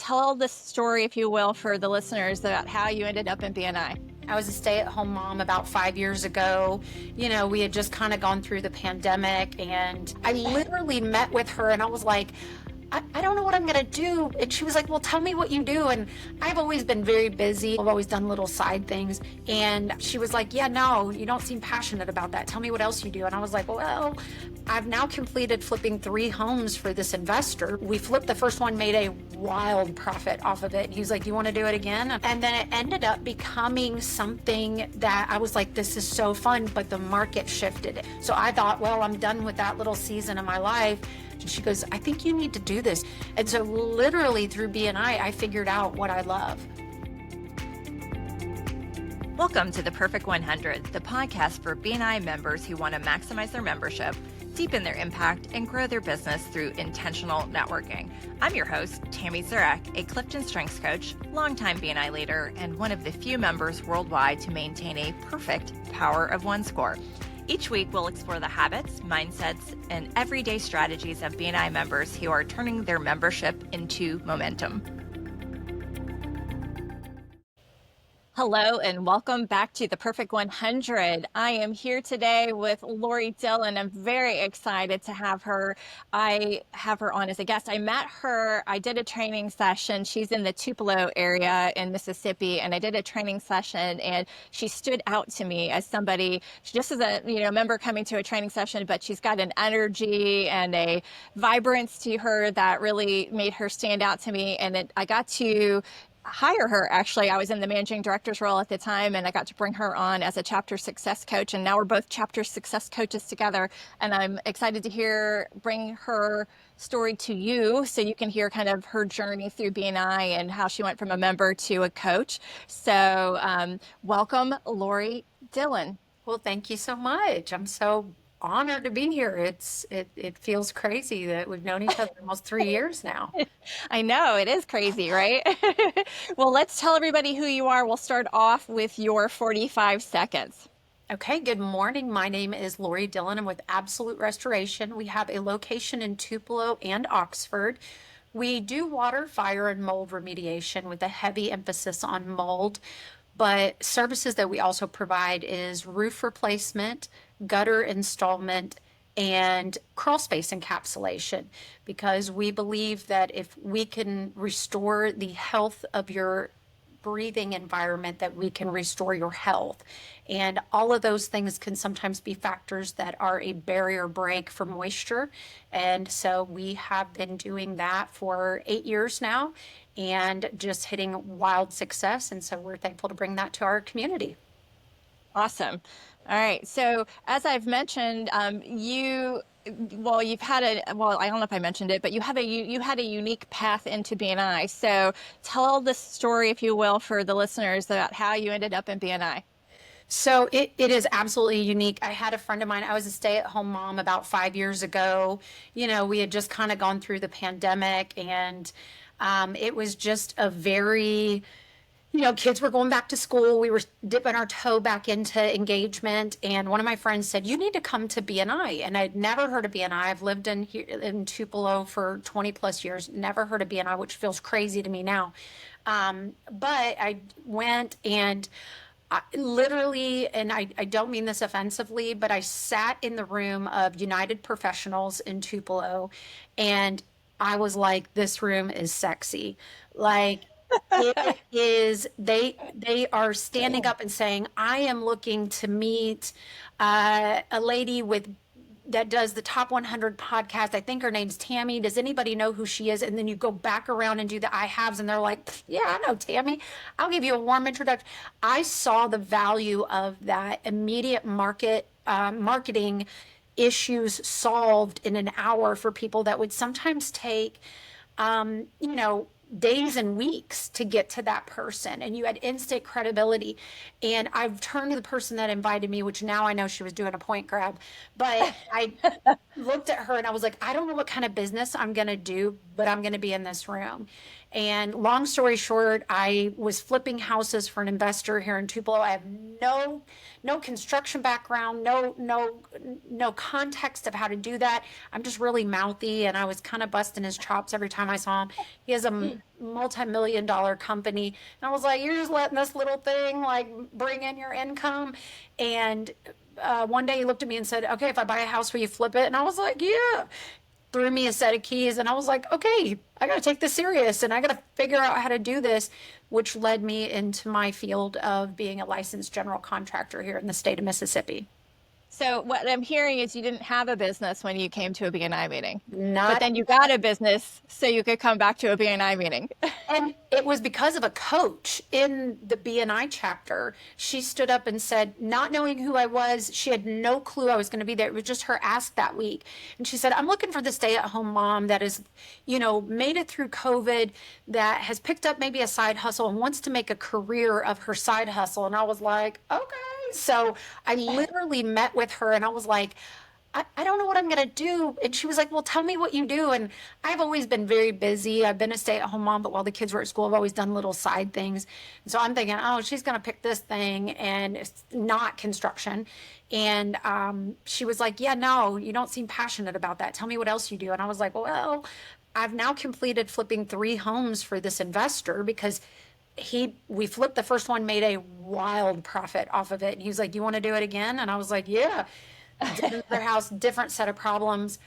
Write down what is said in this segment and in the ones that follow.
tell the story, if you will, for the listeners about how you ended up in BNI. I was a stay-at-home mom about 5 years ago. We had just kind of gone through the pandemic, and I literally met with her and I was like, I don't know what I'm going to do. And she was like, well, tell me what you do. And I've always been very busy. I've always done little side things. And she was like, yeah, no, you don't seem passionate about that. Tell me what else you do. And I was like, well, I've now completed flipping 3 homes for this investor. We flipped the first one, made a wild profit off of it. He was like, you want to do it again? And then it ended up becoming something that I was like, this is so fun, but the market shifted. So I thought, well, I'm done with that little season of my life. And she goes, I think you need to do this. And so literally through BNI, I figured out what I love. Welcome to the Perfect 100, the podcast for BNI members who want to maximize their membership, deepen their impact, and grow their business through intentional networking. I'm your host, Tammy Zurak, a CliftonStrengths coach, longtime BNI leader, and one of the few members worldwide to maintain a perfect Power of One score. Each week, we'll explore the habits, mindsets, and everyday strategies of BNI members who are turning their membership into momentum. Hello and welcome back to the Perfect 100. I am here today with Lori Dillon. I'm very excited to have her. I have her on as a guest. I met her, I did a training session. She's in the Tupelo area in Mississippi, and I did a training session, and she stood out to me as somebody, just as a member coming to a training session, but she's got an energy and a vibrance to her that really made her stand out to me. And I got to hire her. Actually, I was in the managing director's role at the time, and I got to bring her on as a chapter success coach, and now we're both chapter success coaches together, and I'm excited to bring her story to you so you can hear kind of her journey through BNI and how she went from a member to a coach. So welcome, Lori Dillon. Well, thank you so much. I'm so honored to be here. It feels crazy that we've known each other almost 3 years now. I know, it is crazy, right? Well, let's tell everybody who you are. We'll start off with your 45 seconds. Okay, good morning. My name is Lori Dillon. I'm with Absolute Restoration. We have a location in Tupelo and Oxford. We do water, fire, and mold remediation with a heavy emphasis on mold. But services that we also provide is roof replacement, gutter installment, and crawl space encapsulation, because we believe that if we can restore the health of your breathing environment, that we can restore your health. And all of those things can sometimes be factors that are a barrier break for moisture. And so we have been doing that for 8 years now and just hitting wild success. And so we're thankful to bring that to our community. Awesome. All right. So as I've mentioned, you've had I don't know if I mentioned it, but you had a unique path into BNI. So tell the story, if you will, for the listeners about how you ended up in BNI. So it is absolutely unique. I had a friend of mine, I was a stay-at-home mom about 5 years ago. We had just kind of gone through the pandemic, and it was just a very, kids were going back to school. We were dipping our toe back into engagement. And one of my friends said, you need to come to BNI. And I'd never heard of BNI. I've lived in Tupelo for 20 plus years, never heard of BNI, which feels crazy to me now. But I went, and literally, and I don't mean this offensively, but I sat in the room of United Professionals in Tupelo, and I was like, this room is sexy. Like, it is, they are standing up and saying, I am looking to meet a lady that does the Top 100 podcast. I think her name's Tammy. Does anybody know who she is? And then you go back around and do the I haves, and they're like, yeah, I know Tammy. I'll give you a warm introduction. I saw the value of that immediate marketing issues solved in an hour for people that would sometimes take, days and weeks to get to that person, and you had instant credibility. And I've turned to the person that invited me, which now I know she was doing a point grab, but I looked at her and I was like, I don't know what kind of business I'm going to do, but I'm going to be in this room. And long story short, I was flipping houses for an investor here in Tupelo. I have no construction background, no context of how to do that. I'm just really mouthy, and I was kind of busting his chops every time I saw him. He has a multi-million dollar company, and I was like, "You're just letting this little thing like bring in your income." And one day he looked at me and said, "Okay, if I buy a house, will you flip it?" And I was like, "Yeah." Threw me a set of keys, and I was like, "Okay, I got to take this serious, and I got to figure out how to do this," which led me into my field of being a licensed general contractor here in the state of Mississippi. So what I'm hearing is you didn't have a business when you came to a BNI meeting, but Not then you got a business so you could come back to a BNI meeting. And it was because of a coach in the BNI chapter. She stood up and said, not knowing who I was, she had no clue I was going to be there. It was just her ask that week. And she said, "I'm looking for the stay at home mom that is, made it through COVID, that has picked up maybe a side hustle and wants to make a career of her side hustle." And I was like, "Okay." So I literally met with her, and I was like, I don't know what I'm going to do. And she was like, "Well, tell me what you do." And I've always been very busy. I've been a stay at home mom, but while the kids were at school, I've always done little side things. And so I'm thinking, oh, she's going to pick this thing, and it's not construction. And she was like, "Yeah, no, you don't seem passionate about that. Tell me what else you do." And I was like, "Well, I've now completed flipping 3 homes for this investor because we flipped the first one, made a wild profit off of it. And he was like, "You want to do it again?" And I was like, "Yeah." Did another house, different set of problems.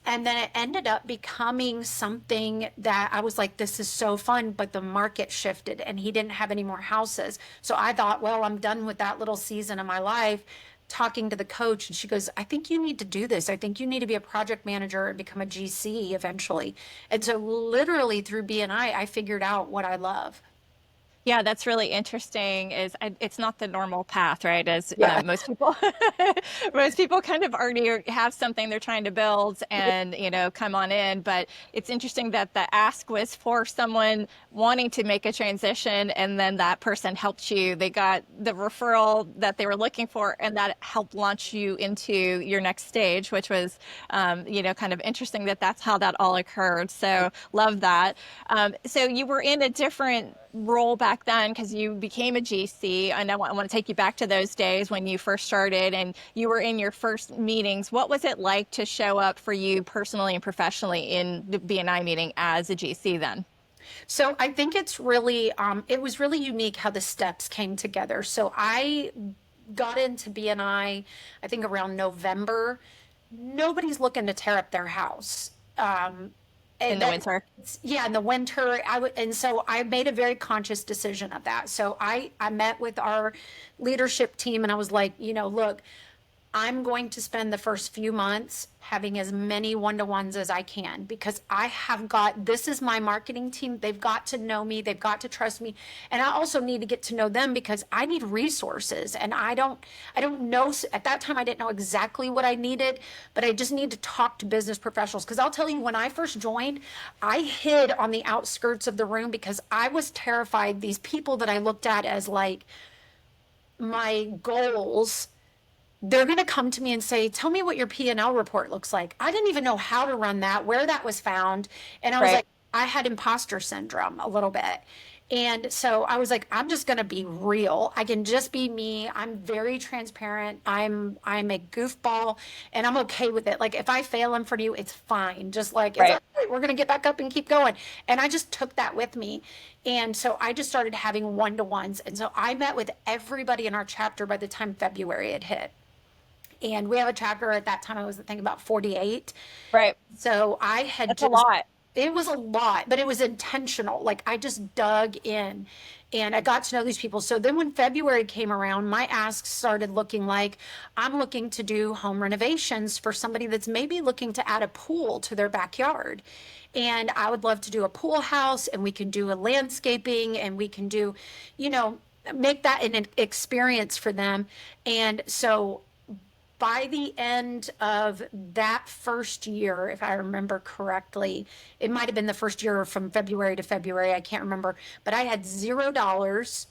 And then it ended up becoming something that I was like, "This is so fun," but the market shifted and he didn't have any more houses. So I thought, well, I'm done with that little season of my life. Talking to the coach, and she goes, "I think you need to do this. I think you need to be a project manager and become a GC eventually." And so literally through BNI, I figured out what I love. Yeah, that's really interesting. It's not the normal path, right? As Yeah. most people, most people kind of already have something they're trying to build, and come on in. But it's interesting that the ask was for someone wanting to make a transition, and then that person helped you. They got the referral that they were looking for, and that helped launch you into your next stage, which was, kind of interesting that that's how that all occurred. So love that. So you were in a different role back then because you became a GC. And I want to take you back to those days when you first started and you were in your first meetings. What was it like to show up for you personally and professionally in the BNI meeting as a GC then? So I think it was really unique how the steps came together. So I got into BNI, I think around November. Nobody's looking to tear up their house. In And the that, winter? yeah, in the winter, and so I made a very conscious decision of that. So I met with our leadership team, and I was like, "Look, I'm going to spend the first few months having as many one-to-ones as I can because this is my marketing team. They've got to know me. They've got to trust me. And I also need to get to know them because I need resources. And I don't know, at that time, I didn't know exactly what I needed, but I just need to talk to business professionals. Because I'll tell you, when I first joined, I hid on the outskirts of the room because I was terrified these people that I looked at as like my goals, they're going to come to me and say, "Tell me what your P&L report looks like." I didn't even know how to run that, where that was found. And I was Right. like, I had imposter syndrome a little bit. And so I was like, I'm just going to be real. I can just be me. I'm very transparent. I'm a goofball, and I'm okay with it. Like if I fail in front of you, it's fine. Just like it's all Right. right. We're going to get back up and keep going. And I just took that with me. And so I just started having one-to-ones. And so I met with everybody in our chapter by the time February had hit. And we have a chapter at that time, I was thinking about 48. Right. So I had That's a just, lot. it was a lot, but it was intentional. Like I just dug in and I got to know these people. So then when February came around, my asks started looking like, I'm looking to do home renovations for somebody that's maybe looking to add a pool to their backyard. And I would love to do a pool house, and we can do a landscaping, and we can do, you know, make that an experience for them. And so by the end of that first year, if I remember correctly, it might have been the first year from February to February, I can't remember, but I had $0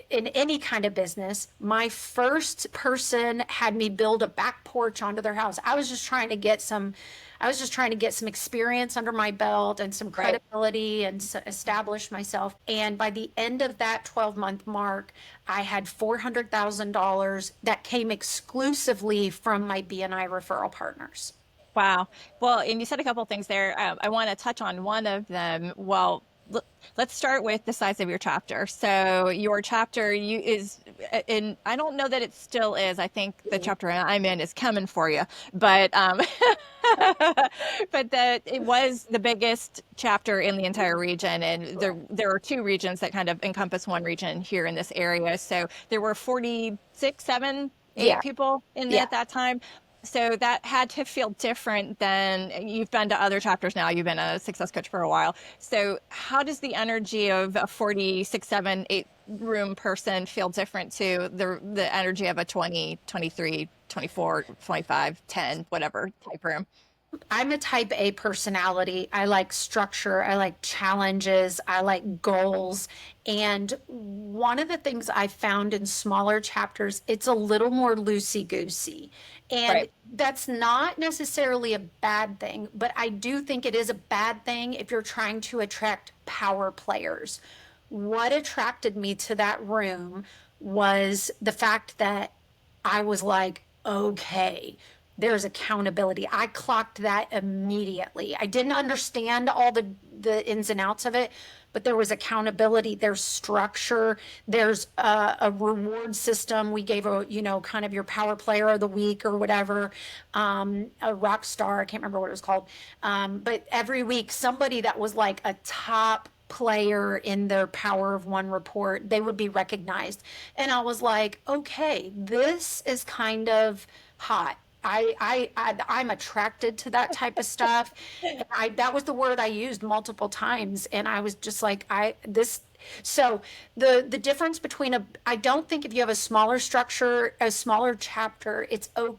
in any kind of business, my first person had me build a back porch onto their house. I was just trying to get some experience under my belt and some Right. credibility and establish myself. And by the end of that 12-month mark, I had $400,000 that came exclusively from my BNI referral partners. Wow. Well, and you said a couple of things there. I want to touch on one of them. Well, let's start with the size of your chapter. So your chapter and I don't know that it still is. I think the chapter I'm in is coming for you, but but that it was the biggest chapter in the entire region, and there are two regions that kind of encompass one region here in this area. So there were 46, 7, 8 Yeah, people in yeah. at that time. So that had to feel different than you've been to other chapters now. You've been a success coach for a while. So how does the energy of a 46, 7, 8 room person feel different to the energy of a 20, 23, 24, 25, 10, whatever type room? I'm a type A personality. I like structure. I like challenges. I like goals. And one of the things I found in smaller chapters, it's a little more loosey goosey. And Right. that's not necessarily a bad thing, but I do think it is a bad thing if you're trying to attract power players. What attracted me to that room was the fact that I was like, okay, there's accountability. I clocked that immediately. I didn't understand all the ins and outs of it, but there was accountability. There's structure. There's a reward system. We gave kind of your power player of the week or whatever, a rock star. I can't remember what it was called. But every week, somebody that was like a top player in their Power of One report, they would be recognized. And I was like, okay, this is kind of hot. I'm attracted to that type of stuff. That was the word I used multiple times, and I was just like, I this. So the difference between I don't think if you have a smaller structure, a smaller chapter, it's okay.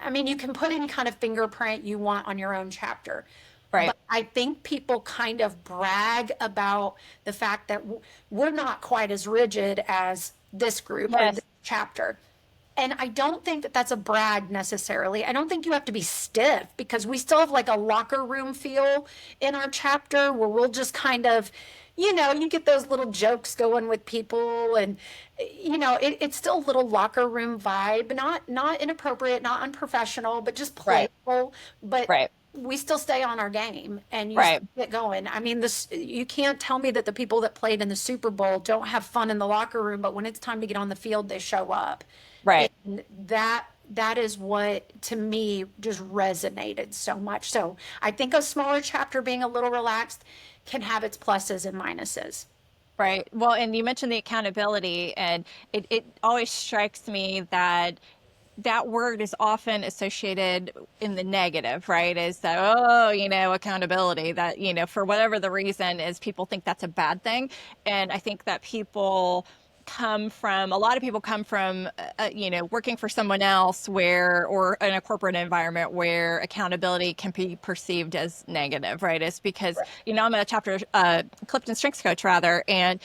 I mean, you can put any kind of fingerprint you want on your own chapter. Right. But I think people kind of brag about the fact that we're not quite as rigid as this group or Yes. this chapter. And I don't think that that's a brag necessarily. I don't think you have to be stiff because we still have like a locker room feel in our chapter where we'll just kind of, you get those little jokes going with people and, it's still a little locker room vibe, not inappropriate, not unprofessional, but just Right. playful. But Right. we still stay on our game and you Right. still get going. I mean, you can't tell me that the people that played in the Super Bowl don't have fun in the locker room, but when it's time to get on the field, they show up. Right. And that is what to me just resonated so much. So I think a smaller chapter being a little relaxed can have its pluses and minuses. Right. Well, and you mentioned the accountability, and it always strikes me that that word is often associated in the negative, right? Is that, oh, accountability, that, for whatever the reason is, people think that's a bad thing. And I think that a lot of people come from, working for someone else or in a corporate environment where accountability can be perceived as negative, right? It's because, I'm a CliftonStrengths coach rather, and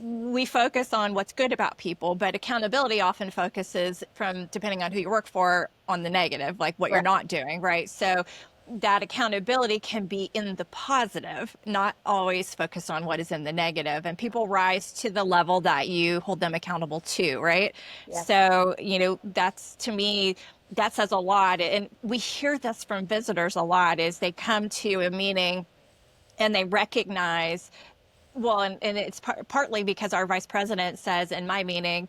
we focus on what's good about people, but accountability often focuses depending on who you work for, on the negative, like what you're Right. not doing, right? So that accountability can be in the positive, not always focus on what is in the negative. And people rise to the level that you hold them accountable to, right? Yeah. So, that's to me, that says a lot. And we hear this from visitors a lot is they come to a meeting and they recognize, well, and it's partly because our vice president says in my meeting,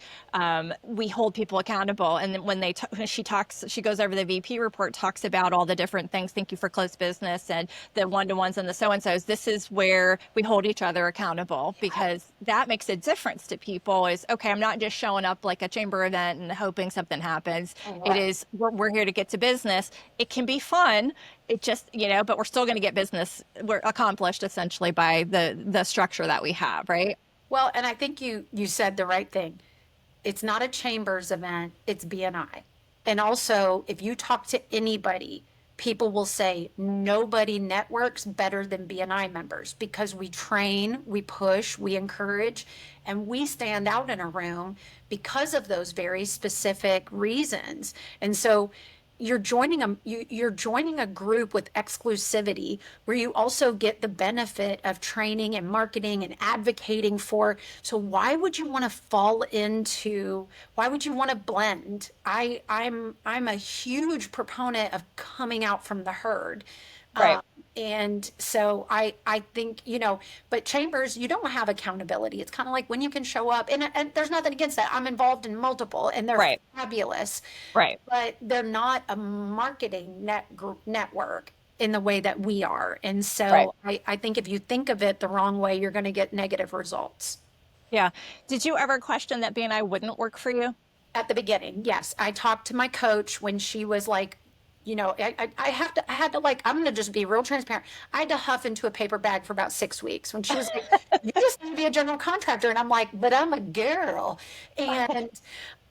we hold people accountable. And then when she goes over the VP report, talks about all the different things. Thank you for close business and the one-to-ones and the so-and-sos. This is where we hold each other accountable because that makes a difference to people is, okay, I'm not just showing up like a chamber event and hoping something happens. It Right. is, we're here to get to business. It can be fun. It just, but we're still going to get business. We're accomplished essentially by the structure that we have, right? Well, and I think you said the right thing. It's not a chambers event, it's BNI. And also, if you talk to anybody, people will say nobody networks better than BNI members because we train, we push, we encourage, and we stand out in a room because of those very specific reasons. And so you're joining a group with exclusivity where you also get the benefit of training and marketing and advocating for. So why would you want to blend? I'm a huge proponent of coming out from the herd. Right. And so I think, but chambers, you don't have accountability. It's kind of like when you can show up, and there's nothing against that. I'm involved in multiple, and they're Right. fabulous, Right. but they're not a marketing network in the way that we are. And Right. so I think if you think of it the wrong way, you're going to get negative results. Yeah. Did you ever question that BNI wouldn't work for you? At the beginning, yes. I talked to my coach when she was like, I had to like, I'm gonna just be real transparent. I had to huff into a paper bag for about 6 weeks when she was like, you just need to be a general contractor. And I'm like, but I'm a girl. And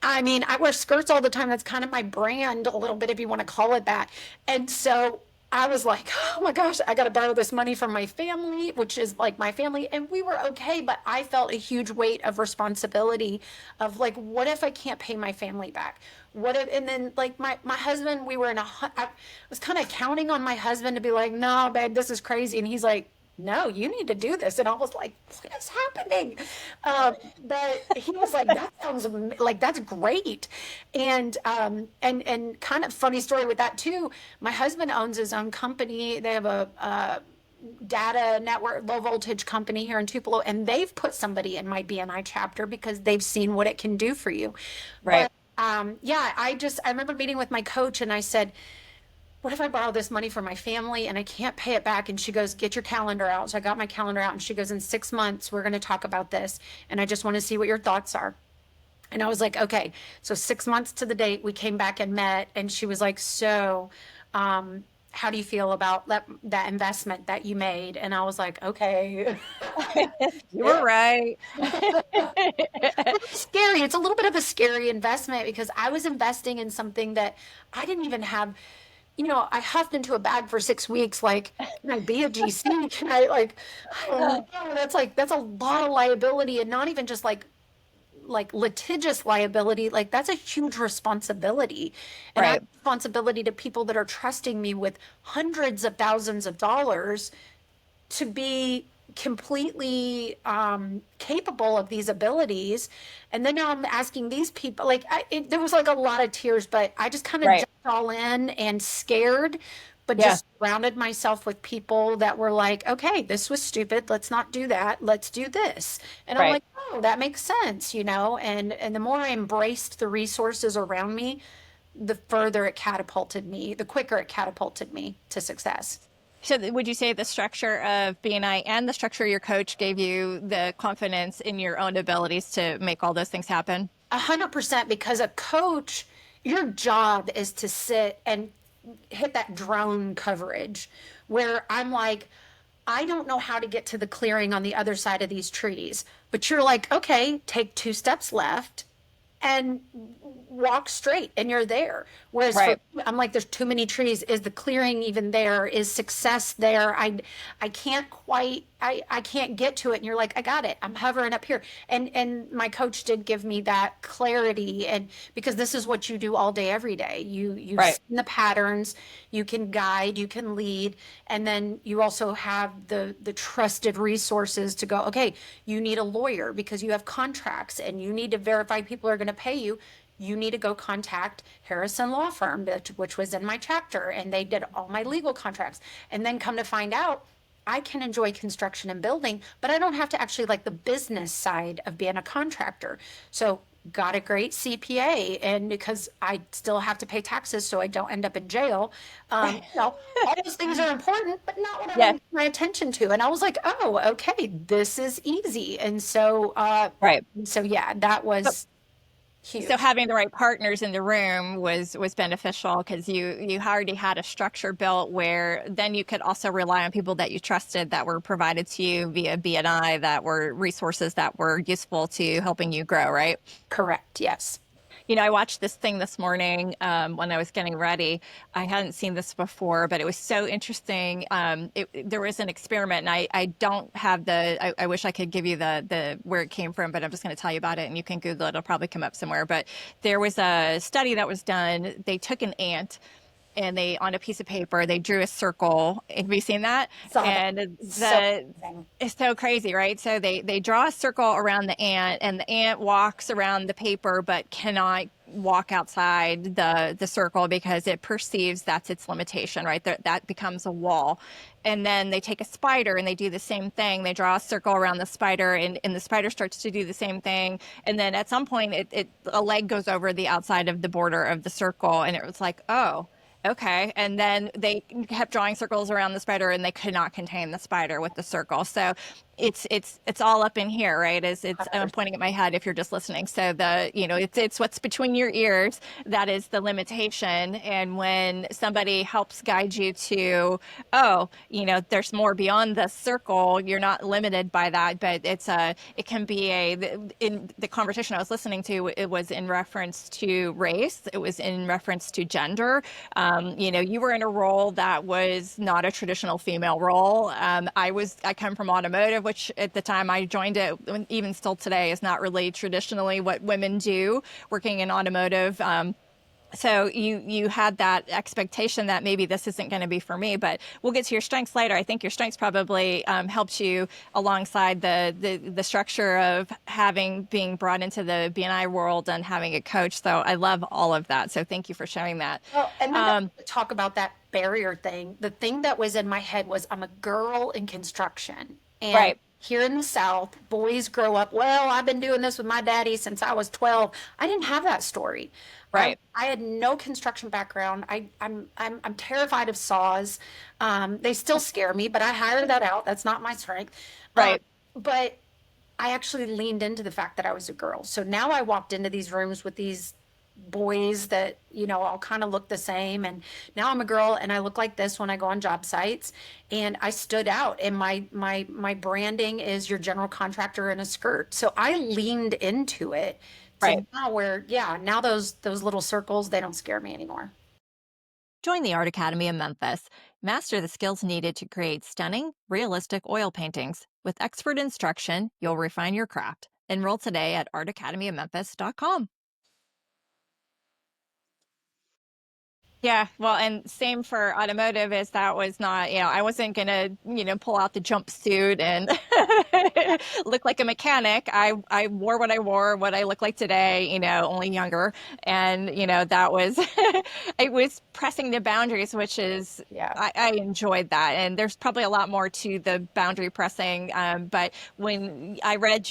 I mean, I wear skirts all the time. That's kind of my brand a little bit, if you want to call it that. And so I was like, oh my gosh, I got to borrow this money from my family, which is like my family. And we were okay, but I felt a huge weight of responsibility of like, what if I can't pay my family back? What if, and then like my husband, I was kind of counting on my husband to be like, no, babe, this is crazy. And he's like, no, you need to do this. And I was like, what is happening? But he was like, that sounds like that's great. And kind of funny story with that too. My husband owns his own company. They have a data network, low voltage company here in Tupelo, and they've put somebody in my BNI chapter because they've seen what it can do for you. Right. But yeah, I remember meeting with my coach and I said, what if I borrow this money from my family and I can't pay it back? And she goes, get your calendar out. So I got my calendar out and she goes, in 6 months, we're going to talk about this. And I just want to see what your thoughts are. And I was like, okay. So 6 months to the date, we came back and met. And she was like, so, how do you feel about that investment that you made? And I was like, okay. You were right. Scary. It's a little bit of a scary investment because I was investing in something that I didn't even have. I huffed into a bag for 6 weeks. Like, can I be a GC? Can I I don't know. That's a lot of liability, and not even just like litigious liability. Like that's a huge responsibility, and I have Right. responsibility to people that are trusting me with hundreds of thousands of dollars to be completely capable of these abilities. And then now I'm asking these people, like, there was like a lot of tears, but I just kind of Right. jumped all in and scared, but Yeah. just surrounded myself with people that were like, okay, this was stupid. Let's not do that. Let's do this. And I'm Right. like, oh, that makes sense, and the more I embraced the resources around me, the further it catapulted me, the quicker it catapulted me to success. So would you say the structure of BNI and the structure your coach gave you the confidence in your own abilities to make all those things happen? 100%, because a coach, your job is to sit and hit that drone coverage where I'm like, I don't know how to get to the clearing on the other side of these trees. But you're like, okay, take 2 steps left and walk straight and you're there. Whereas for Right. I'm like, there's too many trees. Is the clearing even there? Is success there? I can't quite I can't get to it. And you're like, I got it. I'm hovering up here. And my coach did give me that clarity, and because this is what you do all day, every day. You Right. see the patterns, you can guide, you can lead, and then you also have the trusted resources to go, okay, you need a lawyer because you have contracts and you need to verify people are going to pay you. You need to go contact Harrison Law Firm, which was in my chapter, and they did all my legal contracts. And then come to find out, I can enjoy construction and building, but I don't have to actually like the business side of being a contractor. So got a great CPA, and because I still have to pay taxes so I don't end up in jail. All those things are important, but not what I Yeah. want my attention to. And I was like, oh, okay, this is easy. And Right. so yeah, that So, was so huge. having the right partners in the room was beneficial because you already had a structure built where then you could also rely on people that you trusted that were provided to you via BNI that were resources that were useful to helping you grow, right? Correct. Yes. I watched this thing this morning when I was getting ready. I hadn't seen this before, but it was so interesting. There was an experiment, and I don't have I wish I could give you the where it came from, but I'm just going to tell you about it, and you can Google it. It'll probably come up somewhere. But there was a study that was done. They took an ant and they on a piece of paper they drew a circle. Have you seen that? Saw that. And So the amazing. it's so crazy, right? So they draw a circle around the ant, and the ant walks around the paper but cannot walk outside the circle because it perceives that's its limitation, right? That becomes a wall. And then they take a spider and they do the same thing. They draw a circle around the spider, and the spider starts to do the same thing. And then at some point a leg goes over the outside of the border of the circle, and it was like, oh, okay. And then they kept drawing circles around the spider, and they could not contain the spider with the circle. So it's all up in here, right? I'm 100%. pointing at my head if you're just listening. So it's what's between your ears that is the limitation. And when somebody helps guide you to, oh, there's more beyond the circle, you're not limited by that. But it can be in the conversation I was listening to, it was in reference to race, it was in reference to gender. You were in a role that was not a traditional female role. I come from automotive, which at the time I joined it, even still today, is not really traditionally what women do, working in automotive. So you had that expectation that maybe this isn't going to be for me, but we'll get to your strengths later. I think your strengths probably helped you alongside the structure of being brought into the BNI world and having a coach. So I love all of that. So thank you for sharing that. Well, and then Um, to talk about that barrier thing, the thing that was in my head was I'm a girl in construction. And right, here in the South, boys grow up, well, I've been doing this with my daddy since I was 12. I didn't have that story. I right, I had no construction background. I'm terrified of saws. They still scare me, but I hired that out. That's not my strength. Um, right. but I actually leaned into the fact that I was a girl. So now I walked into these rooms with these boys that, all kind of look the same. And now I'm a girl and I look like this when I go on job sites. And I stood out. And my branding is your general contractor in a skirt. So I leaned into it Right. to now where, yeah, now those little circles, they don't scare me anymore. Join the Art Academy in Memphis. Master the skills needed to create stunning, realistic oil paintings. With expert instruction, you'll refine your craft. Enroll today at artacademyofmemphis.com. Yeah, well, and same for automotive, is that was not, I wasn't gonna, pull out the jumpsuit and look like a mechanic. I wore what I wore, what I look like today, only younger. And, that was, it was pressing the boundaries, which is, Yeah. I enjoyed that. And there's probably a lot more to the boundary pressing. But when I read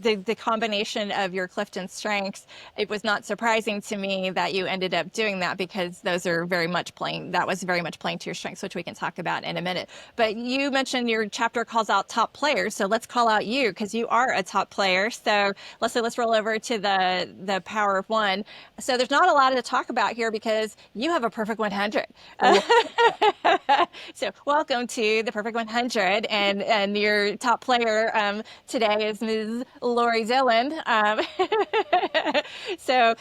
the combination of your CliftonStrengths, it was not surprising to me that you ended up doing that, because those are very much playing. That was very much playing to your strengths, which we can talk about in a minute. But you mentioned your chapter calls out top players, so let's call out you, because you are a top player. So let's roll over to the power of one. So there's not a lot to talk about here because you have a perfect 100. Well, So welcome to the Perfect 100, and your top player today is Ms. Lori Dillon. So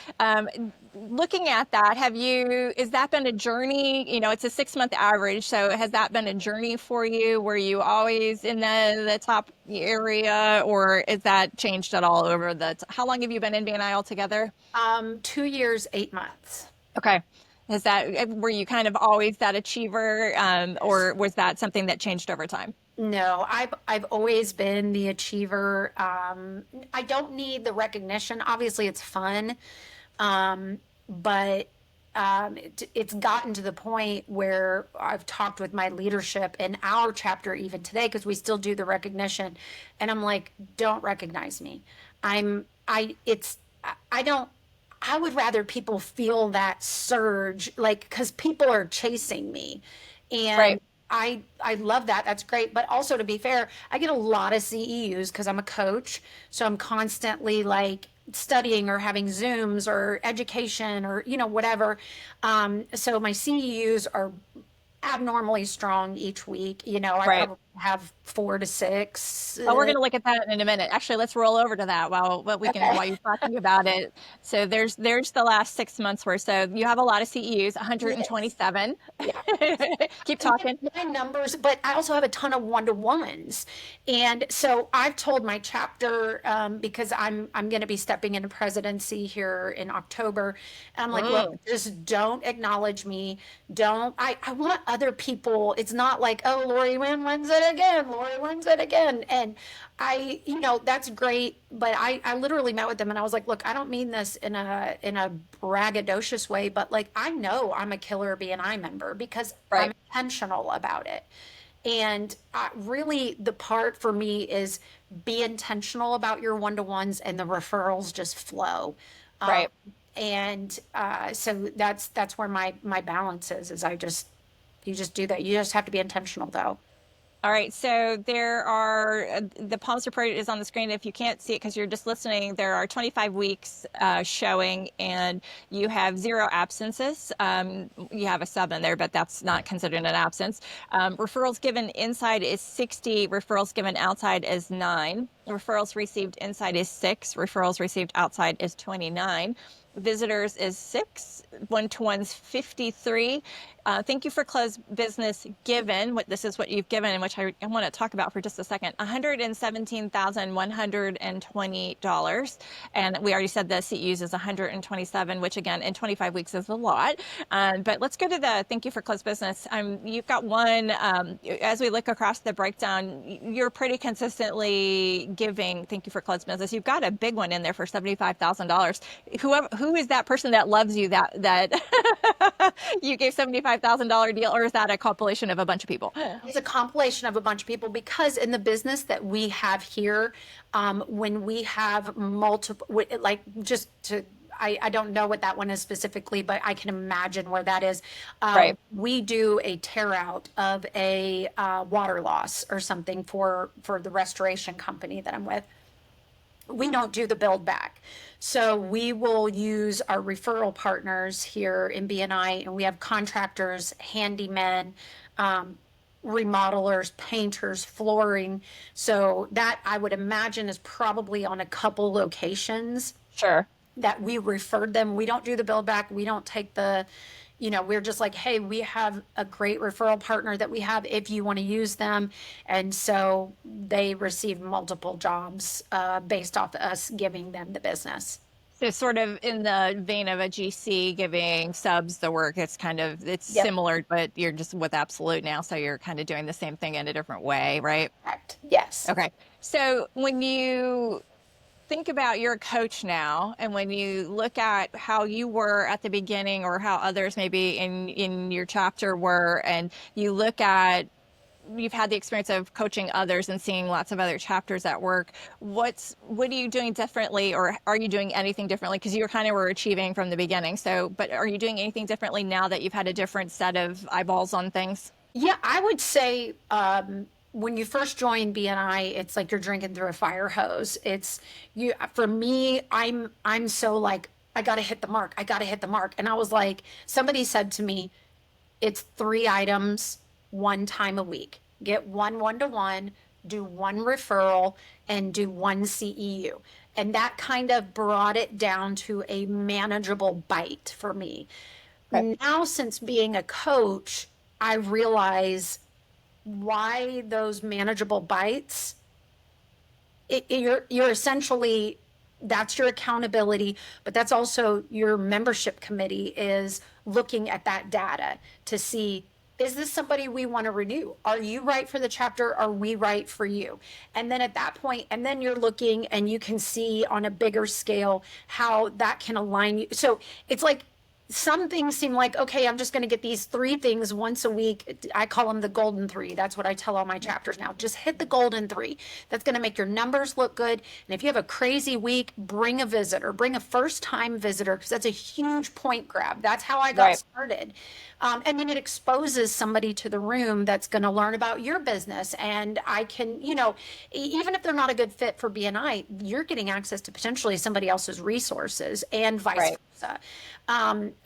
looking at that, has that been a journey? It's a 6-month average. So has that been a journey for you? Were you always in the top area, or is that changed at all over how long have you been in BNI altogether? 2 years, 8 months. Okay. Were you kind of always that achiever, or was that something that changed over time? No, I've always been the achiever. I don't need the recognition. Obviously, it's fun, but it's gotten to the point where I've talked with my leadership in our chapter even today, because we still do the recognition, and I'm like, don't recognize me. I don't. I would rather people feel that surge, like, because people are chasing me, and Right. I love that. That's great. But also, to be fair, I get a lot of CEUs because I'm a coach, so I'm constantly like studying or having Zooms or education or whatever. So my CEUs are abnormally strong each week. I Right. probably have 4 to 6. Oh, we're going to look at that in a minute. Actually, let's roll over to that while Okay. you're talking about it. So there's the last 6 months worth. So you have a lot of CEUs, Yes. 127. Yeah. Keep And talking. my numbers, but I also have a ton of one-to-ones. And so I've told my chapter, because I'm going to be stepping into presidency here in October. And I'm like, look, Mm, just don't acknowledge me. I want other people. It's not like, oh, Lori Wynn wins it again. Lori wins it again. And that's great. But I literally met with them and I was like, look, I don't mean this in a braggadocious way, but like, I know I'm a killer BNI member because I'm right, intentional about it. And really, the part for me is be intentional about your one-to-ones and the referrals just flow. Um, right. and so that's where my balance is you just do that. You just have to be intentional though. All right, so there are the Palms report is on the screen. If you can't see it because you're just listening, there are 25 weeks showing, and you have 0 absences. You have a sub in there, but that's not considered an absence. Referrals given inside is 60. Referrals given outside is 9. Referrals received inside is 6. Referrals received outside is 29. Visitors is 6. One-to-ones 53. Thank you for closed business given. This is what you've given, and which I want to talk about for just a second. $117,120, and we already said the CEUs is 127, which again in 25 weeks is a lot. But let's go to the thank you for closed business. You've got one. As we look across the breakdown, you're pretty consistently giving thank you for closed business. You've got a big one in there for $75,000. Who is that person that loves you that you gave $75,000 deal, or is that a compilation of a bunch of people? It's a compilation of a bunch of people because in the business that we have here, when we have multiple, like just to, I don't know what that one is specifically, but I can imagine where that is. Right. We do a tear out of a water loss or something for the restoration company that I'm with. We don't do the build back. So we will use our referral partners here in BNI, and we have contractors, handymen, remodelers, painters, flooring. So that I would imagine is probably on a couple locations Sure. that we referred them. We don't do the build back. We don't take we're just like, hey, we have a great referral partner that we have if you want to use them. And so they receive multiple jobs based off us giving them the business. So sort of in the vein of a GC giving subs the work, it's Yep. similar, but you're just with Absolute now, so you're kind of doing the same thing in a different way, right? Correct. Yes. Okay. So when you think about your coach now, and when you look at how you were at the beginning or how others maybe in your chapter were, and you look at you've had the experience of coaching others and seeing lots of other chapters at work. What are you doing differently, or are you doing anything differently? Because you were achieving from the beginning. So, but are you doing anything differently now that you've had a different set of eyeballs on things? Yeah, I would say when you first join BNI, it's like you're drinking through a fire hose. It's you for me, I'm so like I got to hit the mark. I got to hit the mark. And I was like somebody said to me, it's 3 items, 1 time a week. Get one-to-one, do one referral, and do one CEU. And that kind of brought it down to a manageable bite for me. Okay. Now, since being a coach, I realize why those manageable bites. You're essentially that's your accountability, but that's also your membership committee is looking at that data to see, is this somebody we want to renew? Are you right for the chapter? Are we right for you? And then at that point, and then you're looking and you can see on a bigger scale how that can align you. So it's like some things seem like, okay, I'm just going to get these 3 things once a week. I call them the golden 3. That's what I tell all my chapters now. Just hit the golden 3. That's going to make your numbers look good. And if you have a crazy week, bring a visitor, bring a first time visitor, because that's a huge point grab. That's how I got Right. started. And then it exposes somebody to the room that's going to learn about your business. And I can, even if they're not a good fit for BNI, you're getting access to potentially somebody else's resources and vice Right. versa.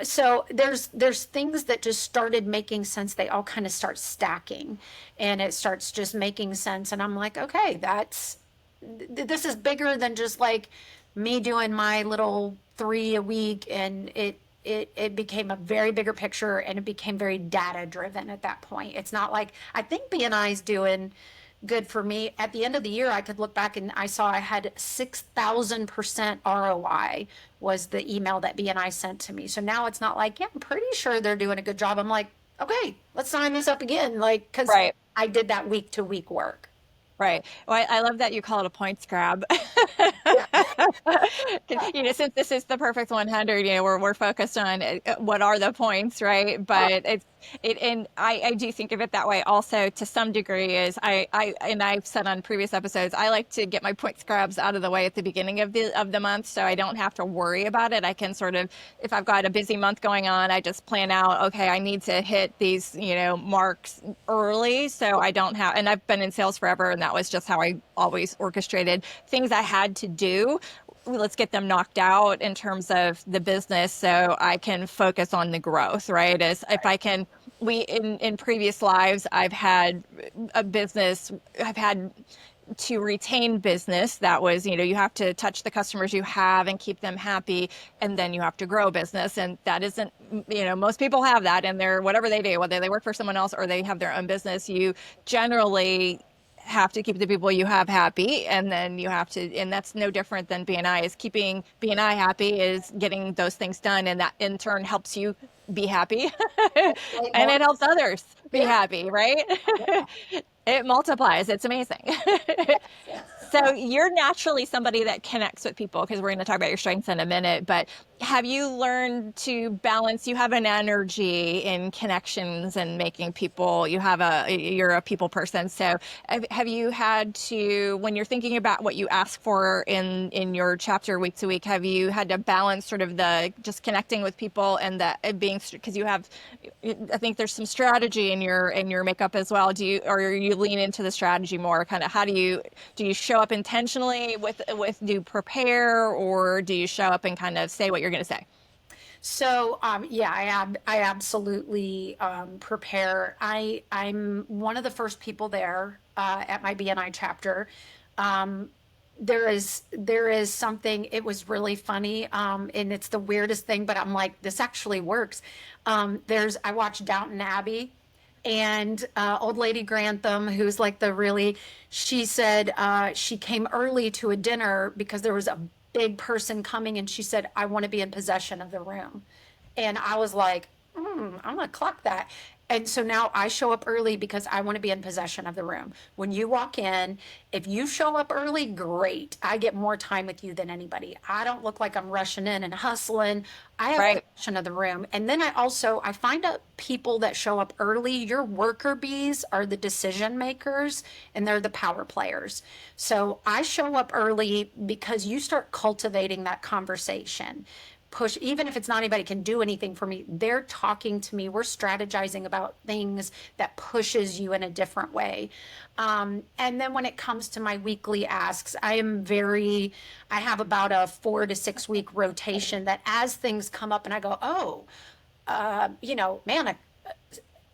So there's things that just started making sense. They all kind of start stacking, and it starts just making sense. And I'm like, okay, this is bigger than just like me doing my little 3 a week, and it became a very bigger picture, and it became very data driven at that point. It's not like I think BNI is doing good for me. At the end of the year, I could look back and I saw I had 6,000% ROI was the email that BNI sent to me. So now it's not like, yeah, I'm pretty sure they're doing a good job. I'm like, okay, let's sign this up again. Like, because Right. I did that week to week work. Right. Well, I love that you call it a points grab. Yeah. Since this is the perfect 100, we're focused on what are the points, right? But and I do think of it that way also to some degree is and I've said on previous episodes, I like to get my points grabs out of the way at the beginning of the month so I don't have to worry about it. I can sort of, if I've got a busy month going on, I just plan out, okay, I need to hit these, marks early so I don't have, and I've been in sales forever and that was just how I always orchestrated things I had to do. Let's get them knocked out in terms of the business so I can focus on the growth, right? As if I can, in previous lives, I've had to retain business that was, you have to touch the customers you have and keep them happy, and then you have to grow business. And that isn't, most people have that in their, whatever they do, whether they work for someone else or they have their own business, you generally have to keep the people you have happy, and then you have to, and that's no different than BNI. Is keeping BNI happy is getting those things done, and that in turn helps you be happy and it helps others be Yeah. happy, right? It multiplies. It's amazing. So you're naturally somebody that connects with people, because we're going to talk about your strengths in a minute, but have you learned to balance? You have an energy in connections and making people, you're a people person. So have you had to, when you're thinking about what you ask for in your chapter week to week, have you had to balance sort of the just connecting with people and that being, because I think there's some strategy in your makeup as well. Or you lean into the strategy more? Kind of, how do you show up intentionally do you prepare, or do you show up and kind of say what you're going to say? So, yeah, I absolutely prepare. I'm one of the first people there at my BNI chapter. Um, there is something. It was really funny, and it's the weirdest thing, but I'm like, this actually works. I watched Downton Abbey, and old lady Grantham, who's like she said she came early to a dinner because there was a big person coming, and she said, I want to be in possession of the room. And I was like, I'm gonna clock that. And so now I show up early because I want to be in possession of the room. When you walk in, if you show up early, great. I get more time with you than anybody. I don't look like I'm rushing in and hustling. I have Right. possession of the room. And then I find out people that show up early, your worker bees are the decision makers and they're the power players. So I show up early because you start cultivating that conversation. Push, even if it's not anybody can do anything for me, they're talking to me, we're strategizing about things that pushes you in a different way. And then when it comes to my weekly asks, I have about a 4 to 6 week rotation that as things come up and I go, oh, man,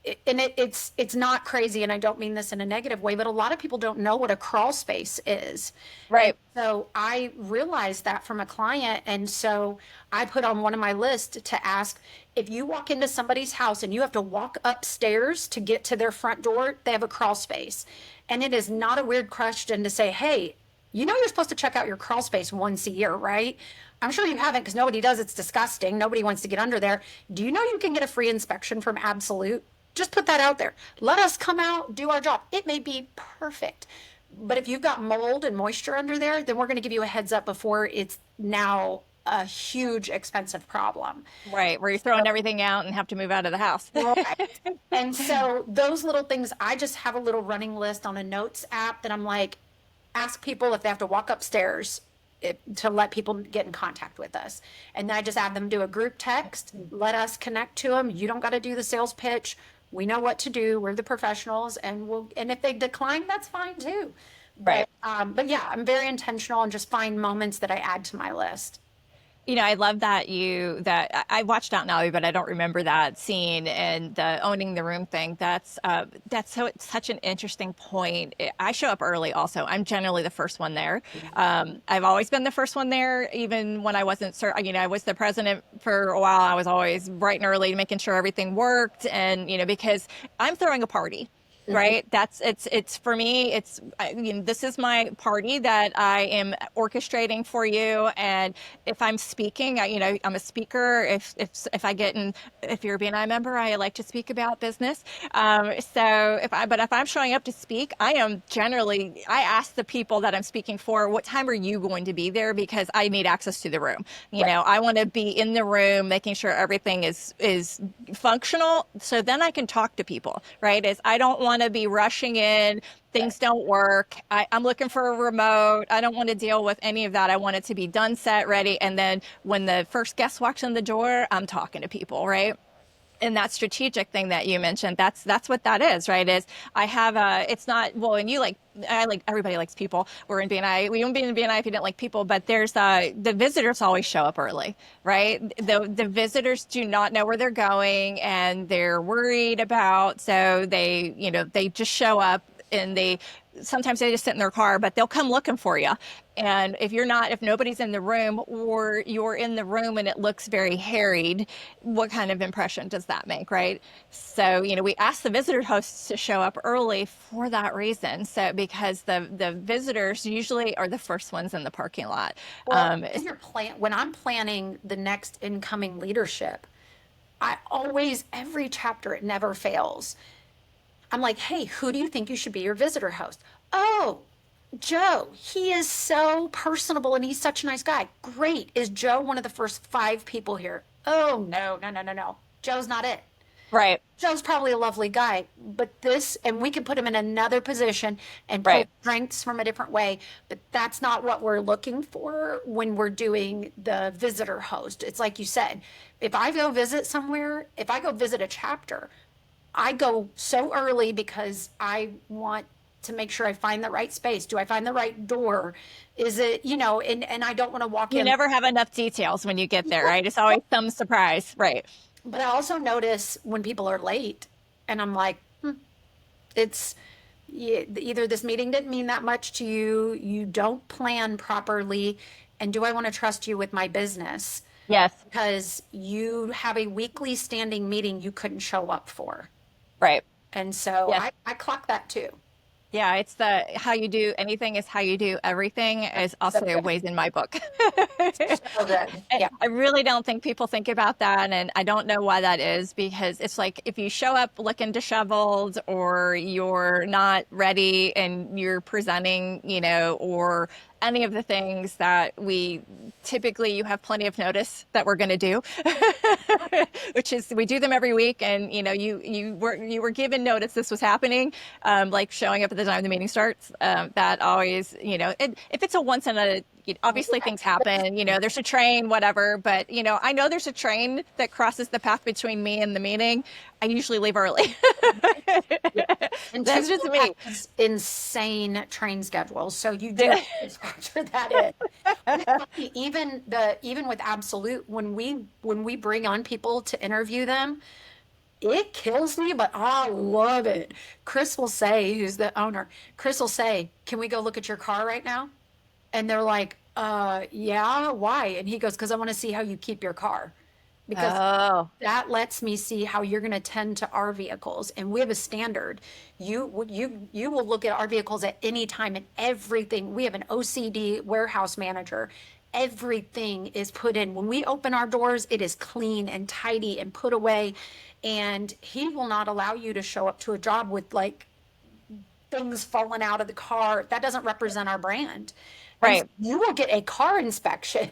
it's not crazy, and I don't mean this in a negative way, but a lot of people don't know what a crawl space is. And Right. so I realized that from a client, and so I put on one of my lists to ask, if you walk into somebody's house and you have to walk upstairs to get to their front door, they have a crawl space. And it is not a weird question to say, hey, you're supposed to check out your crawl space once a year, right? I'm sure you haven't, because nobody does. It's disgusting. Nobody wants to get under there. Do you know you can get a free inspection from Absolute? Just put that out there. Let us come out, do our job. It may be perfect. But if you've got mold and moisture under there, then we're going to give you a heads up before it's now a huge expensive problem. Right. Where you're throwing everything out and have to move out of the house. Right. And so those little things, I just have a little running list on a notes app that I'm like, ask people if they have to walk upstairs to let people get in contact with us. And then I just add them to a group text, let us connect to them. You don't got to do the sales pitch. We know what to do. We're the professionals, and if they decline, that's fine too. Right. But yeah, I'm very intentional and just find moments that I add to my list. I love that I watched Downton Abbey, but I don't remember that scene and the owning the room thing. That's it's such an interesting point. I show up early also. I'm generally the first one there. I've always been the first one there, even when I wasn't I was the president for a while. I was always bright and early, making sure everything worked, and because I'm throwing a party. Mhm. Right. It's for me, this is my party that I am orchestrating for you. And if I'm speaking, I'm a speaker. If you're a BNI member, I like to speak about business. But if I'm showing up to speak, I ask the people that I'm speaking for, what time are you going to be there? Because I need access to the room. Right. I want to be in the room, making sure everything is functional. So then I can talk to people, right? I don't want to be rushing in. Right. Things don't work. I'm looking for a remote. I don't want to deal with any of that. I want it to be done, set, ready. And then when the first guest walks in the door, I'm talking to people, right? And that strategic thing that you mentioned, that's what that is, right? I have it's not, well, and I like, everybody likes people. We're in BNI. We wouldn't be in BNI if you didn't like people, but there's the visitors always show up early, right? The visitors do not know where they're going and they're worried about, so they just show up, and sometimes they just sit in their car, but they'll come looking for you. And if nobody's in the room, or you're in the room and it looks very harried, what kind of impression does that make, right? So, we ask the visitor hosts to show up early for that reason. So, because the visitors usually are the first ones in the parking lot. Well, when I'm planning the next incoming leadership, every chapter, it never fails. I'm like, hey, who do you think you should be your visitor host? Oh, Joe. He is so personable and he's such a nice guy. Great. Is Joe one of the first five people here? Oh, no, no, no, no, no. Joe's not it. Right, Joe's probably a lovely guy, but and we could put him in another position and pull right. strengths from a different way, but that's not what we're looking for when we're doing the visitor host. It's like you said, if I go visit somewhere, if I go visit a chapter, I go so early because I want to make sure I find the right space. Do I find the right door? Is it, and I don't want to walk You in. never have enough details when you get there, right? It's always some surprise, right? But I also notice when people are late and I'm like, it's either this meeting didn't mean that much to you, you don't plan properly, and do I want to trust you with my business? Yes, Because you have a weekly standing meeting you couldn't show up for. right. And so Yes. I clock that too. Yeah, it's the how you do anything is how you do everything is So also good. ways in my book. So good. Yeah. I really don't think people think about that, and I don't know why that is, because it's like if you show up looking disheveled, or you're not ready and you're presenting, or any of the things that you have plenty of notice that we're going to do, which is we do them every week, and you were given notice this was happening, like showing up at the time the meeting starts. That always, if it's a once in a obviously things happen, there's a train, whatever, but I know there's a train that crosses the path between me and the meeting. I usually leave early. Yeah. And That's just Tucson me. has insane train schedules, so you do have to factor that in. But it's funny, even with Absolute, when we bring on people to interview them, it kills me, but I love it. Chris will say, who's the owner, Chris will say, "Can we go look at your car right now?" And they're like, yeah, why? And he goes, because I want to see how you keep your car. Because Oh, that lets me see how you're going to tend to our vehicles. And we have a standard. You will look at our vehicles at any time, and everything. We have an OCD warehouse manager. Everything is put in. When we open our doors, it is clean and tidy and put away. And he will not allow you to show up to a job with like things falling out of the car. That doesn't represent our brand. And so right. you will get a car inspection.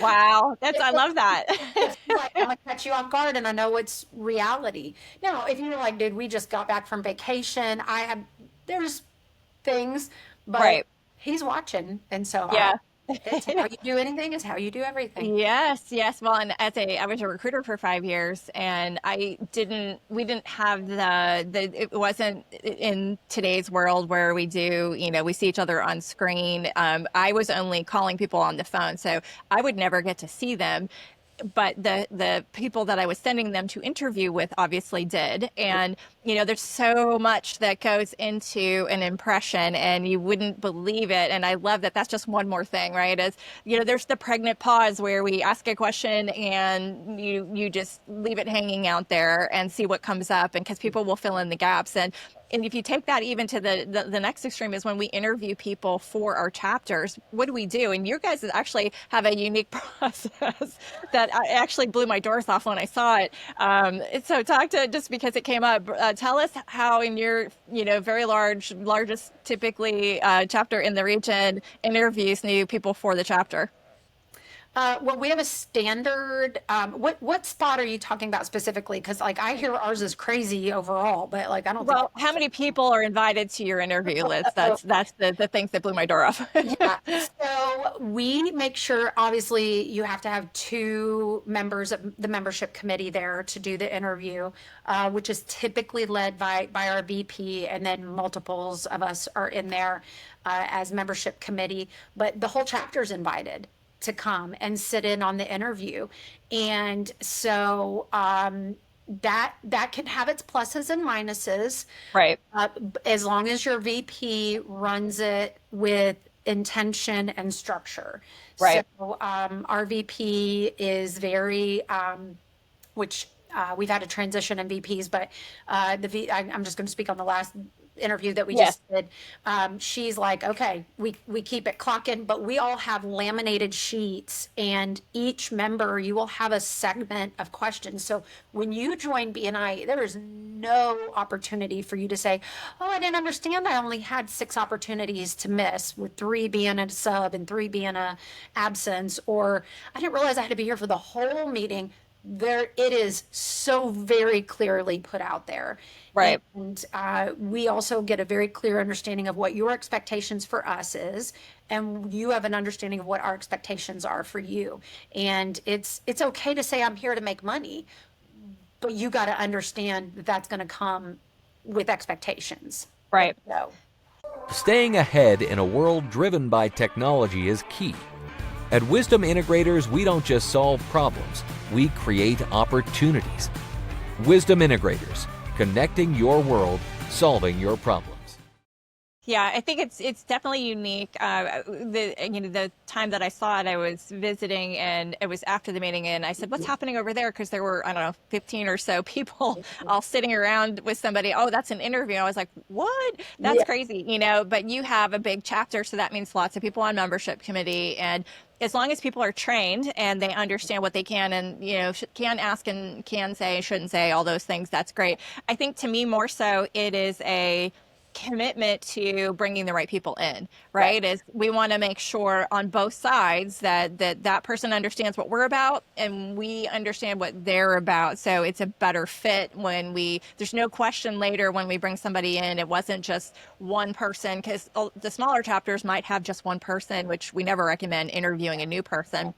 Wow. I love that. It's like, I'm gonna catch you off guard, and I know it's reality. Now, if you're like, dude, we just got back from vacation, there's things, but Right. he's watching, and so Yeah. It's how you do anything, it's how you do everything. Yes, yes. Well, and I was a recruiter for 5 years, and we didn't have it wasn't in today's world where we do, we see each other on screen. I was only calling people on the phone, so I would never get to see them, but the people that I was sending them to interview with obviously did. And there's so much that goes into an impression, and you wouldn't believe it. And I love that that's just one more thing, right? As there's the pregnant pause where we ask a question and you just leave it hanging out there and see what comes up, and because people will fill in the gaps. And if you take that even to the next extreme, is when we interview people for our chapters, what do we do? And you guys actually have a unique process that actually blew my doors off when I saw it. So talk to, just because it came up, tell us how in your, very largest typically chapter in the region interviews new people for the chapter. Well, we have a standard. What spot are you talking about specifically? Because like I hear ours is crazy overall, but like I don't think. Well, how many people are invited to your interview list? That's the things that blew my door off. Yeah. So we make sure, obviously, you have to have two members of the membership committee there to do the interview, which is typically led by our VP, and then multiples of us are in there as membership committee. But the whole chapter is invited to come and sit in on the interview, and so that can have its pluses and minuses. Right. As long as your VP runs it with intention and structure. Right. So our VP is very, which we've had a transition in VPs, but I'm just going to speak on the last interview that we Yes. just did. She's like, okay, we keep it clocking, but we all have laminated sheets, and each member, you will have a segment of questions. So when you join BNI, there is no opportunity for you to say, oh, I didn't understand. I only had 6 opportunities to miss, with 3 being a sub and 3 being a absence, or I didn't realize I had to be here for the whole meeting. There, it is so very clearly put out there. Right. And we also get a very clear understanding of what your expectations for us is, and you have an understanding of what our expectations are for you. And it's okay to say I'm here to make money, but you got to understand that that's going to come with expectations. Right. So, Staying ahead in a world driven by technology is key. At Wisdom Integrators, we don't just solve problems, we create opportunities. Wisdom Integrators, connecting your world, solving your problems. Yeah, I think it's definitely unique. The time that I saw it, I was visiting, and it was after the meeting, and I said, "What's happening over there?" Because there were, I don't know, 15 or so people all sitting around with somebody. Oh, that's an interview. I was like, "What? That's yeah. crazy," But you have a big chapter, so that means lots of people on membership committee, and as long as people are trained and they understand what they can and can ask and can say, shouldn't say, all those things, that's great. I think to me more so it is a commitment to bringing the right people in, right? Is we want to make sure on both sides that person understands what we're about and we understand what they're about. So it's a better fit when there's no question later when we bring somebody in, it wasn't just one person, because the smaller chapters might have just one person, which we never recommend interviewing a new person.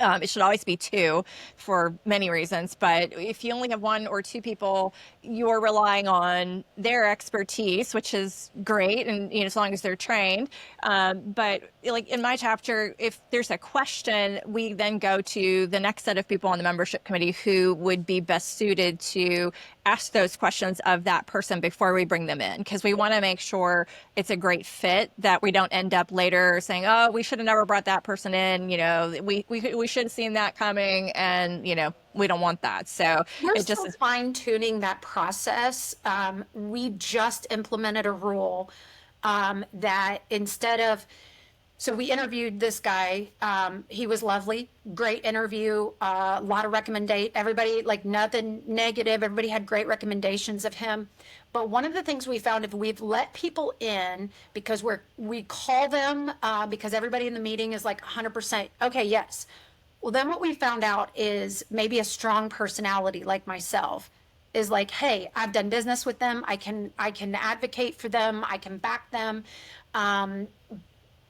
It should always be 2 for many reasons. But if you only have 1 or 2 people, you're relying on their expertise, which is great, and as long as they're trained. But like in my chapter, if there's a question, we then go to the next set of people on the membership committee who would be best suited to ask those questions of that person before we bring them in, because we want to make sure it's a great fit, that we don't end up later saying, oh, we should have never brought that person in, we should have seen that coming, and we don't want that. So We're it just still fine tuning that process. We just implemented a rule that instead of, so we interviewed this guy. He was lovely, great interview, a lot of everybody, like nothing negative. Everybody had great recommendations of him. But one of the things we found, if we've let people in, because we call them because everybody in the meeting is like 100%, okay, yes. Well, then what we found out is maybe a strong personality like myself is like, hey, I've done business with them. I can advocate for them. I can back them.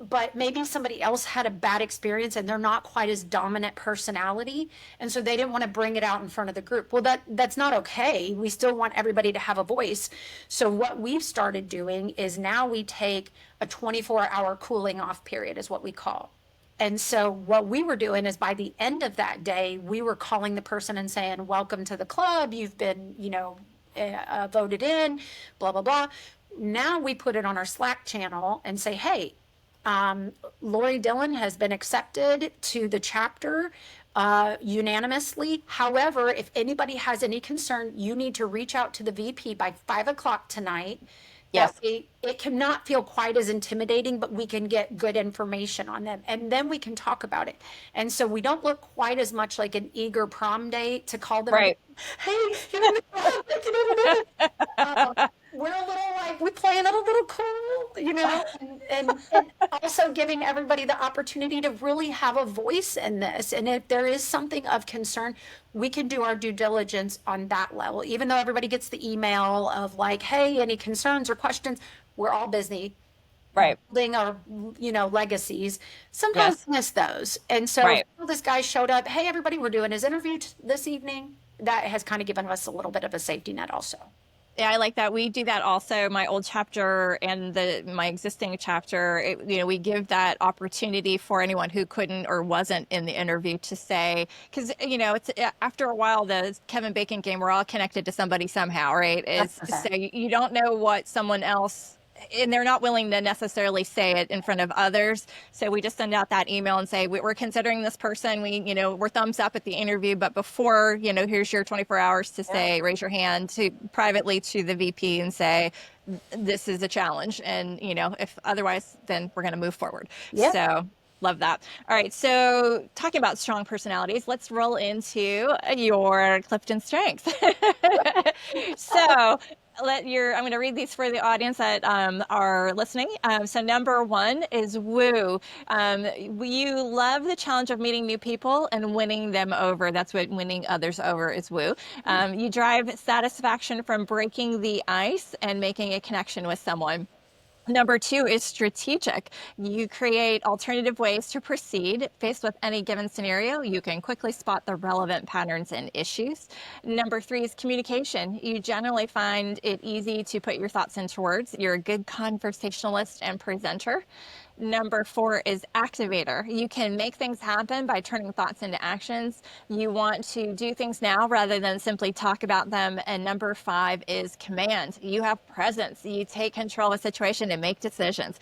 but maybe somebody else had a bad experience and they're not quite as dominant personality, and so they didn't want to bring it out in front of the group. Well, that's not okay. We still want everybody to have a voice. So what we've started doing is now we take a 24-hour cooling off period, is what we call. And so what we were doing is by the end of that day, we were calling the person and saying, welcome to the club. You've been, voted in, blah, blah, blah. Now we put it on our Slack channel and say, hey, Lori Dillon has been accepted to the chapter unanimously. However, if anybody has any concern, you need to reach out to the VP by 5 o'clock tonight. Yes. That way, it cannot feel quite as intimidating, but we can get good information on them, and then we can talk about it. And so we don't look quite as much like an eager prom date to call them. Right. Hey, we're a little like, we playing it a little cool, and also giving everybody the opportunity to really have a voice in this. And if there is something of concern, we can do our due diligence on that level. Even though everybody gets the email of like, hey, any concerns or questions, we're all busy Right. building our, legacies. Sometimes Yes. we miss those. And so Right. this guy showed up, hey, everybody, we're doing his interview this evening. That has kind of given us a little bit of a safety net also. Yeah, I like that. We do that also. My old chapter and my existing chapter, we give that opportunity for anyone who couldn't or wasn't in the interview to say, because, it's after a while, the Kevin Bacon game, we're all connected to somebody somehow, right? So you don't know what someone else, and they're not willing to necessarily say it in front of others. So we just send out that email and say, we're considering this person. We're thumbs up at the interview, but before, here's your 24 hours to say, raise your hand to privately to the VP and say, this is a challenge. And, if otherwise, then we're going to move forward. Yep. So love that. All right. So talking about strong personalities, let's roll into your Clifton strengths. So I'm going to read these for the audience that are listening. So number one is woo. You love the challenge of meeting new people and winning them over. That's what winning others over is, woo. You drive satisfaction from breaking the ice and making a connection with someone. Number two is strategic. You create alternative ways to proceed. Faced with any given scenario, you can quickly spot the relevant patterns and issues. Number three is communication. You generally find it easy to put your thoughts into words. You're a good conversationalist and presenter. Number four is activator. You can make things happen by turning thoughts into actions. You want to do things now rather than simply talk about them. And number five is command. You have presence. You take control of a situation and make decisions.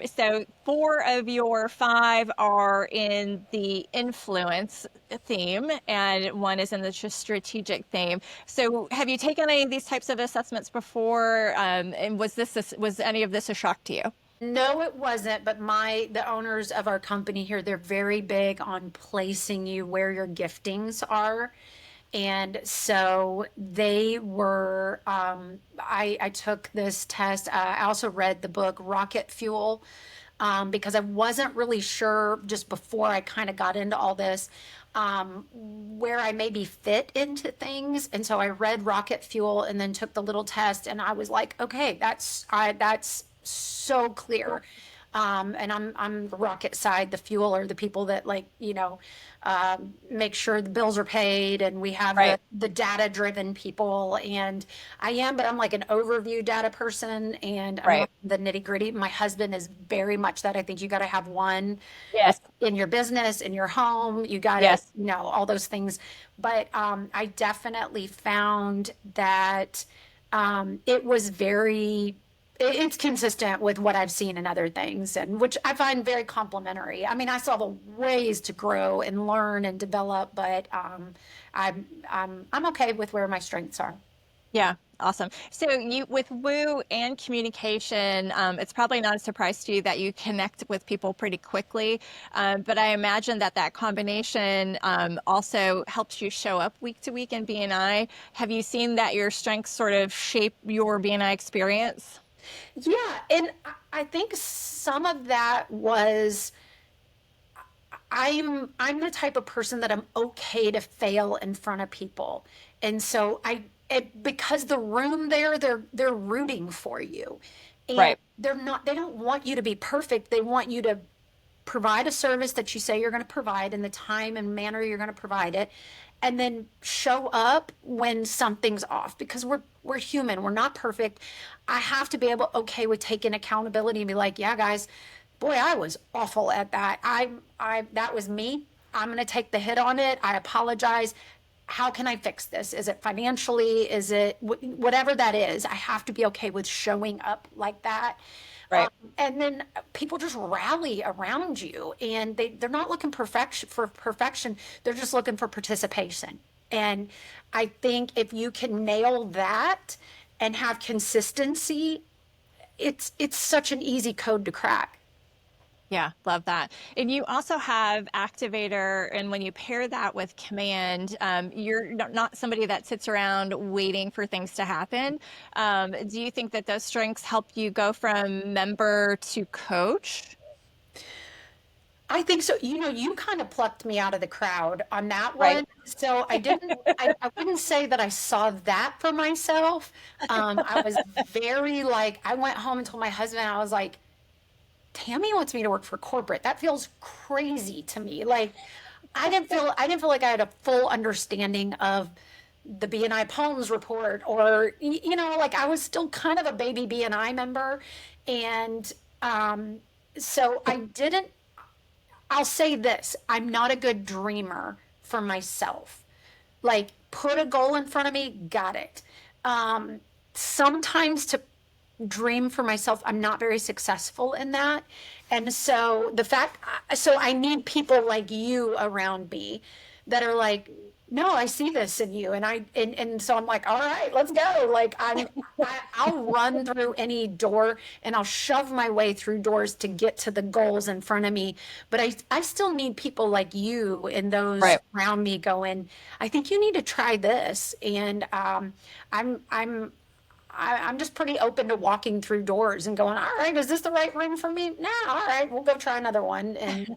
So 4 of your 5 are in the influence theme, and 1 is in the strategic theme. So have you taken any of these types of assessments before? And was any of this a shock to you? No, it wasn't. But the owners of our company here, they're very big on placing you where your giftings are. And so they were, I took this test. I also read the book Rocket Fuel, because I wasn't really sure just before I kind of got into all this, where I maybe fit into things. And so I read Rocket Fuel and then took the little test, and I was like, okay, that's so clear. And I'm the rocket side. The fuel are the people that make sure the bills are paid, and we have Right. the data driven people. And but I'm like an overview data person, and I'm Right. not the nitty gritty. My husband is very much that. I think you got to have one Yes. in your business, in your home. You got to, Yes. all those things. But I definitely found that it was it's consistent with what I've seen in other things, and which I find very complimentary. I mean, I saw the ways to grow and learn and develop, but I'm okay with where my strengths are. Yeah, awesome. So with woo and communication, it's probably not a surprise to you that you connect with people pretty quickly. But I imagine that combination also helps you show up week to week in BNI. Have you seen that your strengths sort of shape your BNI experience? Yeah, and I think some of that was I'm the type of person that I'm okay to fail in front of people. And so because the room there, they're rooting for you. And Right. they don't want you to be perfect. They want you to provide a service that you say you're going to provide in the time and manner you're going to provide it, and then show up when something's off, because we're human, we're not perfect. I have to be able okay with taking accountability and be like, yeah guys, boy, I was awful at that. I that was me. I'm going to take the hit on it. I apologize. How can I fix this? Is it financially? Is it whatever that is? I have to be okay with showing up like that. Um, Right. and then people just rally around you, and they're not looking for perfection. They're just looking for participation. And I think if you can nail that and have consistency, it's such an easy code to crack. Yeah, love that. And you also have Activator, and when you pair that with Command, you're not somebody that sits around waiting for things to happen. Do you think that those strengths help you go from member to coach? I think so. You kind of plucked me out of the crowd on that Right. one. So I wouldn't say that I saw that for myself. I was very like, I went home and told my husband, I was like, Tammy wants me to work for corporate. That feels crazy to me. Like, I didn't feel like I had a full understanding of the BNI Palms report, or like I was still kind of a baby BNI member. And so I didn't I'll say this, I'm not a good dreamer for myself. Like, put a goal in front of me, got it. Sometimes to dream for myself, I'm not very successful in that. And so so I need people like you around me that are like, no, I see this in you. And so I'm like, all right, let's go. Like, I'll run through any door, and I'll shove my way through doors to get to the goals in front of me. But I still need people like you and those Right. around me going, I think you need to try this. And I'm, I'm, I'm just pretty open to walking through doors and going, all right, is this the right room for me? Nah, all right, we'll go try another one. And,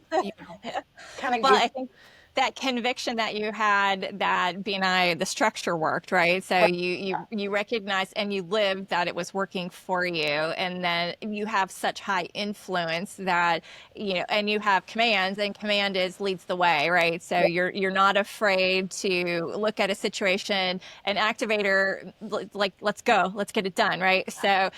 kind of Well, give, I think that conviction that you had that BNI, the structure worked, right? So you recognized and you lived that it was working for you, and then you have such high influence that and you have commands, and command is leads the way, right? So you're not afraid to look at a situation, an activator, like, let's go, let's get it done, right? So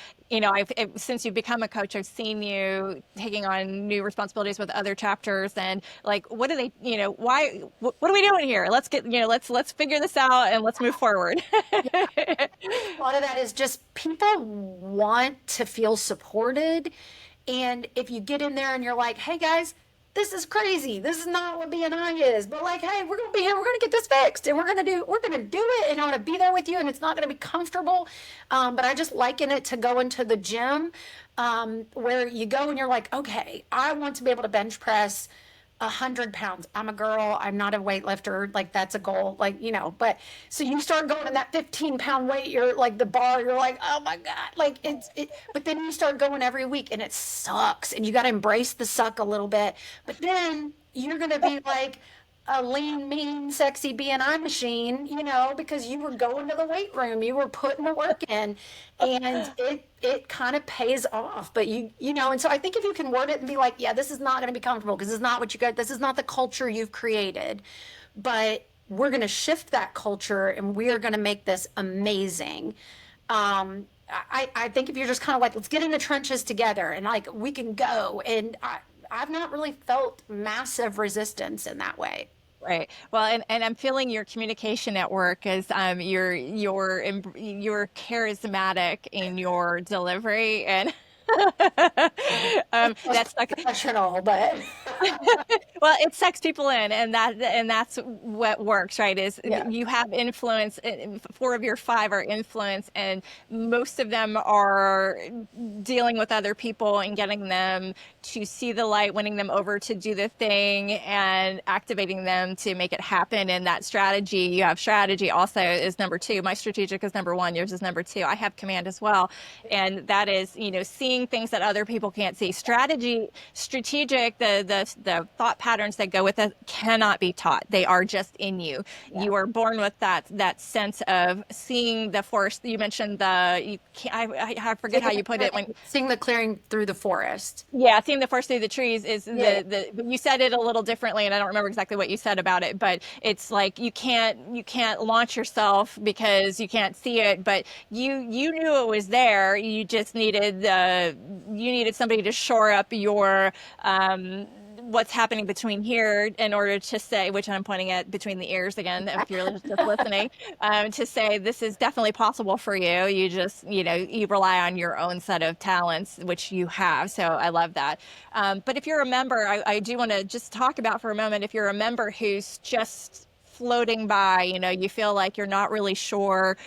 since you've become a coach, I've seen you taking on new responsibilities with other chapters, and like, what do they, why, what are we doing here? Let's get, let's figure this out and let's move forward. a lot of that is just people want to feel supported. And if you get in there and you're like, hey guys, this is crazy. This is not what BNI is. But like, hey, we're gonna be here, we're gonna get this fixed, and we're gonna do it, and I'm gonna be there with you, and it's not gonna be comfortable. But I just liken it to going to the gym, where you go and you're like, okay, I want to be able to bench press 100 pounds. I'm a girl. I'm not a weightlifter. Like, that's a goal. Like, but so you start going in that 15-pound weight, you're like the bar, you're like, oh my God. Like, but then you start going every week and it sucks, and you got to embrace the suck a little bit. But then you're going to be like a lean, mean, sexy BNI machine, because you were going to the weight room, you were putting the work in, and it kind of pays off. But and so I think if you can word it and be like, yeah, this is not going to be comfortable because this is not what you got, this is not the culture you've created, but we're going to shift that culture and we are going to make this amazing. I think if you're just kind of like, let's get in the trenches together and like we can go, and I've not really felt massive resistance in that way. Right. Well, and I'm feeling your communication at work is you're charismatic in your delivery, and that's like, Professional, but well, it sucks people in, and that's what works, right? Is yeah. you have influence. Four of your five are influence, and most of them are dealing with other people and getting them to see the light, winning them over to do the thing, and activating them to make it happen. And that strategy, you have strategy also is number two. My strategic is number one. Yours is number two. I have command as well, and that is seeing things that other people can't see. Strategic, the the thought patterns that go with it cannot be taught. They are just in you. Yeah. You are born with that sense of seeing the forest. You mentioned you can't, I forget how you put it when. Seeing the clearing through the forest. Yeah, seeing the forest through the trees is Yeah. but you said it a little differently, and I don't remember exactly what you said about it, but it's like you can't launch yourself because you can't see it, but you knew it was there. You just needed somebody to shore up your what's happening between here in order to say, which I'm pointing at between the ears again, if you're just listening, to say this is definitely possible for you. You just, you rely on your own set of talents, which you have. So I love that. But if you're a member, I do want to just talk about for a moment, if you're a member who's just floating by, you feel like you're not really sure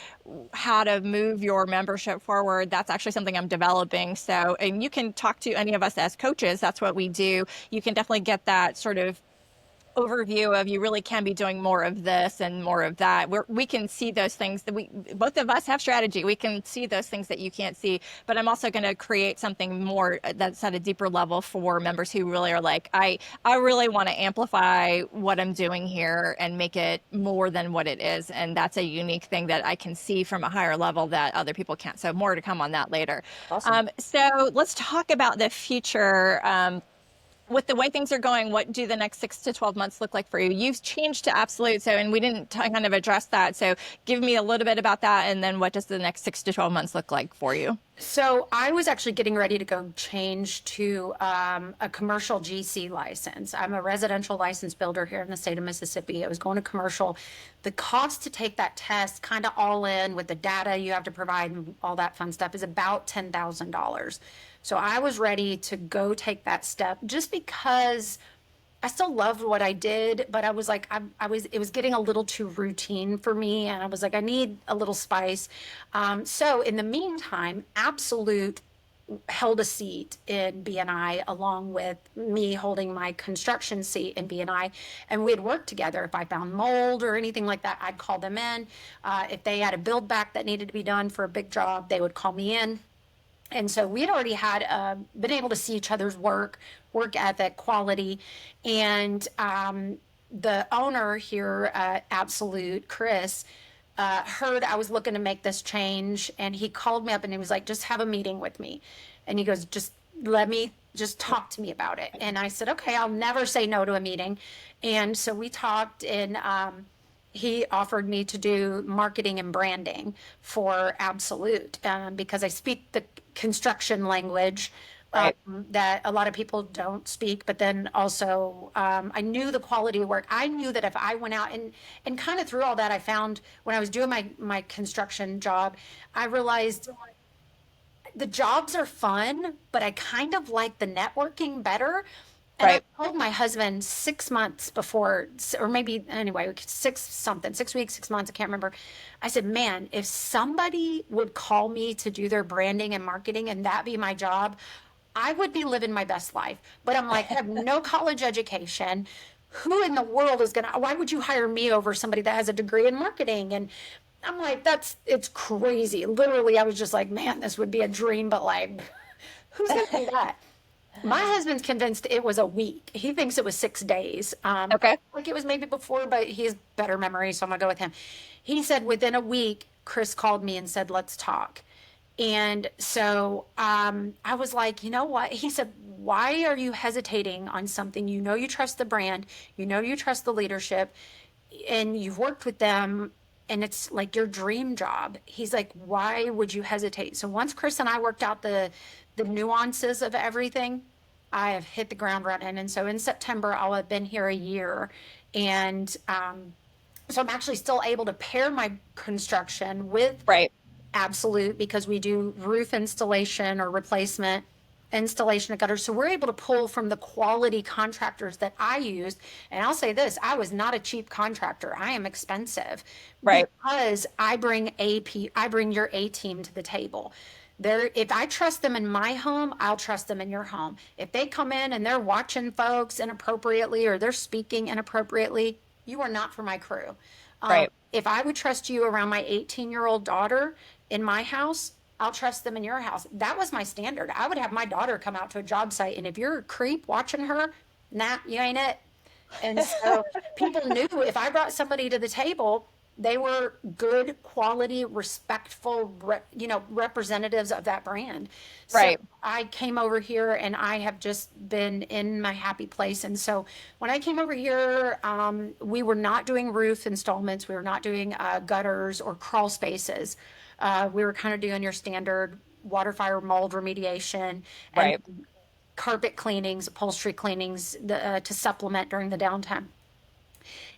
how to move your membership forward, that's actually something I'm developing. So, and you can talk to any of us as coaches. That's what we do. You can definitely get that sort of overview of you really can be doing more of this and more of that. We can see those things that both of us have strategy. We can see those things that you can't see, but I'm also going to create something more that's at a deeper level for members who really are like, I really want to amplify what I'm doing here and make it more than what it is. And that's a unique thing that I can see from a higher level that other people can't. So more to come on that later. Awesome. So let's talk about the future. With the way things are going, what do the next 6 to 12 months look like for you? You've changed to absolute, and we didn't kind of address that. So give me a little bit about that, and then what does the next 6 to 12 months look like for you? So I was actually getting ready to go change to a commercial GC license. I'm a residential license builder here in the state of Mississippi. I was going to commercial. The cost to take that test, kind of all in with the data you have to provide and all that fun stuff, is about $10,000. So I was ready to go take that step just because I still loved what I did, but I was like, it was getting a little too routine for me. And I was like, I need a little spice. So in the meantime, Absolute held a seat in BNI along with me holding my construction seat in BNI. And we'd work together. If I found mold or anything like that, I'd call them in. If they had a build back that needed to be done for a big job, they would call me in. And so we had already been able to see each other's work ethic, quality. And the owner here at Absolute, Chris, heard I was looking to make this change. And he called me up and he was like, just have a meeting with me. And he goes, just talk to me about it. And I said, okay, I'll never say no to a meeting. And so we talked, and he offered me to do marketing and branding for Absolute because I speak the construction language Right. that a lot of people don't speak. But then also I knew the quality of work. I knew that if I went out and kind of through all that, I found when I was doing my construction job, I realized the jobs are fun, but I kind of like the networking better. And Right. I told my husband 6 months before, or maybe anyway, 6 weeks, 6 months, I can't remember. I said, man, if somebody would call me to do their branding and marketing and that be my job, I would be living my best life. But I'm like, I have no college education. Who in the world is why would you hire me over somebody that has a degree in marketing? And I'm like, it's crazy. Literally, I was just like, man, this would be a dream, but like, who's going to do that? My husband's convinced it was a week. He thinks it was 6 days. Okay. Like it was maybe before, but he has better memory, so I'm gonna go with him. He said within a week, Chris called me and said, let's talk. And so I was like, you know what? He said, why are you hesitating on something? You know, you trust the brand, you know, you trust the leadership, and you've worked with them, and it's like your dream job. He's like, why would you hesitate? So once Chris and I worked out the nuances of everything, I have hit the ground running. And so in September, I'll have been here a year. And so I'm actually still able to pair my construction with Right. Absolute because we do roof installation or replacement, installation of gutters. So we're able to pull from the quality contractors that I used. And I'll say this, I was not a cheap contractor. I am expensive. Right. Because I bring your A team to the table. If I trust them in my home, I'll trust them in your home. If they come in and they're watching folks inappropriately or they're speaking inappropriately, you are not for my crew. Right. If I would trust you around my 18-year-old daughter in my house, I'll trust them in your house. That was my standard. I would have my daughter come out to a job site, and if you're a creep watching her, nah, you ain't it. And so people knew if I brought somebody to the table, they were good, quality, respectful, representatives of that brand. So Right. I came over here and I have just been in my happy place. And so when I came over here, we were not doing roof installments. We were not doing gutters or crawl spaces. We were kind of doing your standard water, fire, mold remediation and Right. carpet cleanings, upholstery cleanings to supplement during the downtime.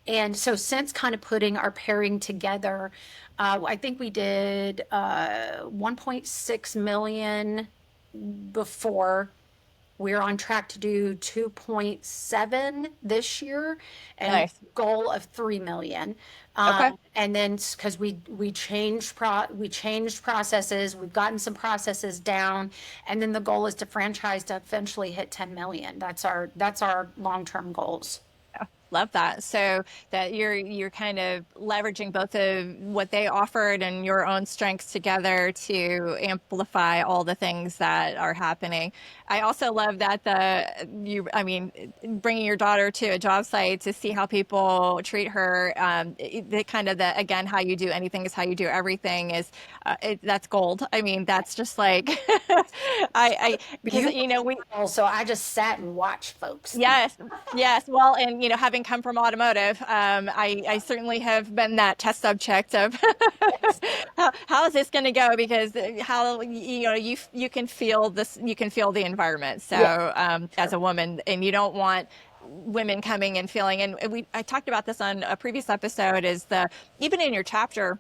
And so since kind of putting our pairing together, I think we did 1.6 million before. We're on track to do 2.7 this year and Nice. goal of 3 million. Okay. And then because we changed processes, we've gotten some processes down, and then the goal is to franchise to eventually hit 10 million. That's our long-term goals. Love that. So that you're kind of leveraging both of what they offered and your own strengths together to amplify all the things that are happening. I also love that I mean, bringing your daughter to a job site to see how people treat her. The kind of again, how you do anything is how you do everything is that's gold. I mean, that's just like because we. Also, I just sat and watched folks. Yes, yes. Well, and having come from automotive, I certainly have been that test subject of how is this going to go? Because how you can feel this, you can feel the environment. Yeah, So as sure. a woman, and you don't want women coming and feeling. And I talked about this on a previous episode. Is even in your chapter,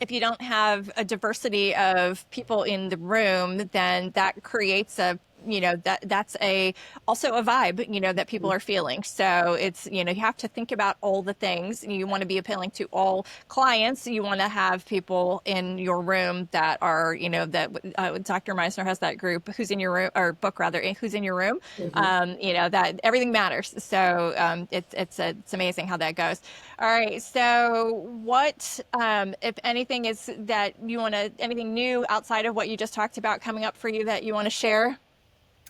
if you don't have a diversity of people in the room, then that creates that's also a vibe, that people are feeling. So it's, you have to think about all the things. You want to be appealing to all clients. You want to have people in your room that are, that Dr. Meisner has that group, Who's in Your Room, or book rather, Who's in Your Room. That everything matters. So it's amazing how that goes. All right. So what, if anything, is that you want to, anything new outside of what you just talked about coming up for you that you want to share?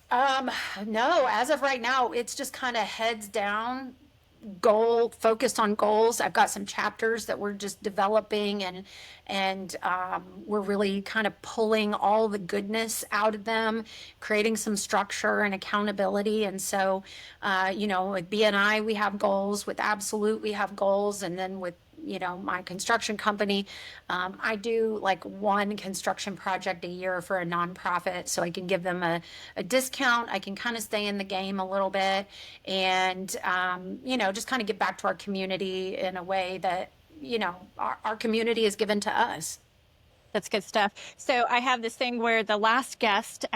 Um, no, as of right now, it's just kind of heads down, focused on goals. I've got some chapters that we're just developing and we're really kind of pulling all the goodness out of them, creating some structure and accountability. And so, with BNI, we have goals, with Absolute, we have goals, and then with my construction company, I do like one construction project a year for a nonprofit, so I can give them a discount. I can kind of stay in the game a little bit and, just kind of get back to our community in a way that, our community is given to us. That's good stuff. So I have this thing where the last guest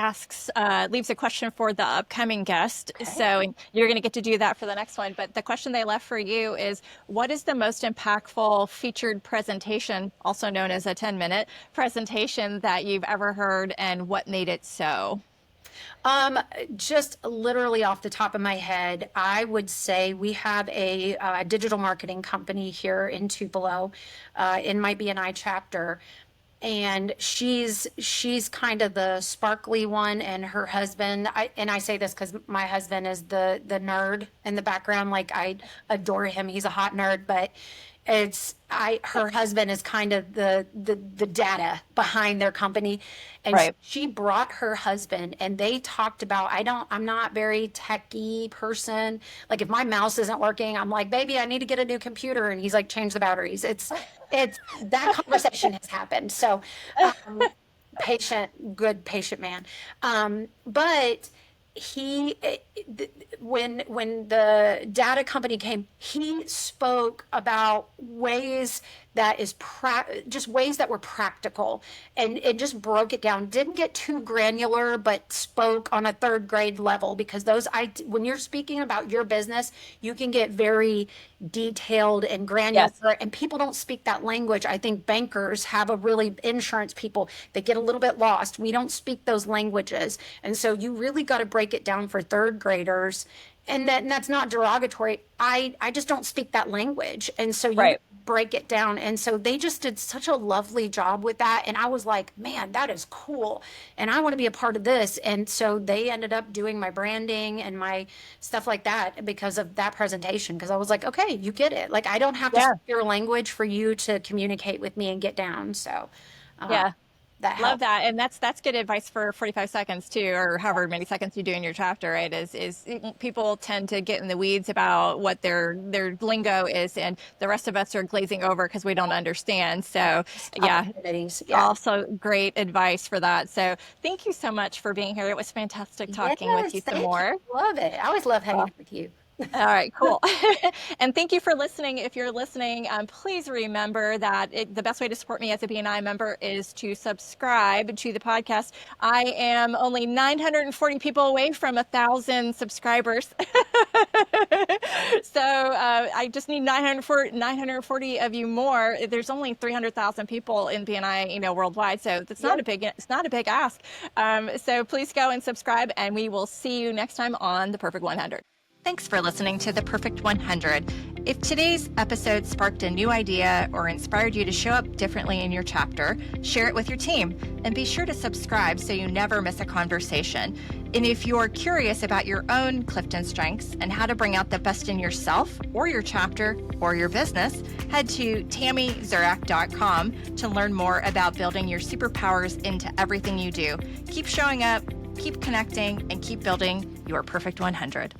leaves a question for the upcoming guest. Okay. So and you're going to get to do that for the next one. But the question they left for you is, what is the most impactful featured presentation, also known as a 10-minute presentation, that you've ever heard, and what made it so? Just literally off the top of my head, I would say we have a digital marketing company here in Tupelo, in my BNI chapter, and she's kind of the sparkly one, and her husband. I say this because my husband is the nerd in the background. Like, I adore him; he's a hot nerd, but her husband is kind of the data behind their company, and Right. she brought her husband and they talked about, I'm not very techy person. Like, if my mouse isn't working, I'm like, baby, I need to get a new computer, and he's like, change the batteries. It's that conversation has happened. So good patient man. But he when the data company came, he spoke about ways just ways that were practical, and it just broke it down. Didn't get too granular, but spoke on a third grade level, because when you're speaking about your business, you can get very detailed and granular, Yes. and people don't speak that language. I think bankers insurance people, they get a little bit lost. We don't speak those languages. And so you really got to break it down for third graders. And that's not derogatory. I just don't speak that language. And so you Right. break it down. And so they just did such a lovely job with that. And I was like, man, that is cool. And I want to be a part of this. And so they ended up doing my branding and my stuff like that because of that presentation. Because I was like, okay, you get it. Like, I don't have to Yeah. speak your language for you to communicate with me and get down. So Yeah. that Love helped. that. And that's good advice for 45 seconds too, or however many seconds you do in your chapter, right? Is people tend to get in the weeds about what their lingo is, and the rest of us are glazing over because we don't understand. So yeah, Opportunities. Yeah. also great advice for that. So thank you so much for being here. It was fantastic talking with Yes, you some thank more. you. Love it. I always love hanging out with you. All right, cool. And thank you for listening. If you're listening, please remember that the best way to support me as a BNI member is to subscribe to the podcast. I am only 940 people away from 1,000 subscribers. So I just need 940 of you more. There's only 300,000 people in BNI, worldwide. So it's not a big ask. So please go and subscribe, and we will see you next time on The Perfect 100. Thanks for listening to The Perfect 100. If today's episode sparked a new idea or inspired you to show up differently in your chapter, share it with your team, and be sure to subscribe so you never miss a conversation. And if you're curious about your own Clifton strengths and how to bring out the best in yourself or your chapter or your business, head to TammyZurak.com to learn more about building your superpowers into everything you do. Keep showing up, keep connecting, and keep building your perfect 100.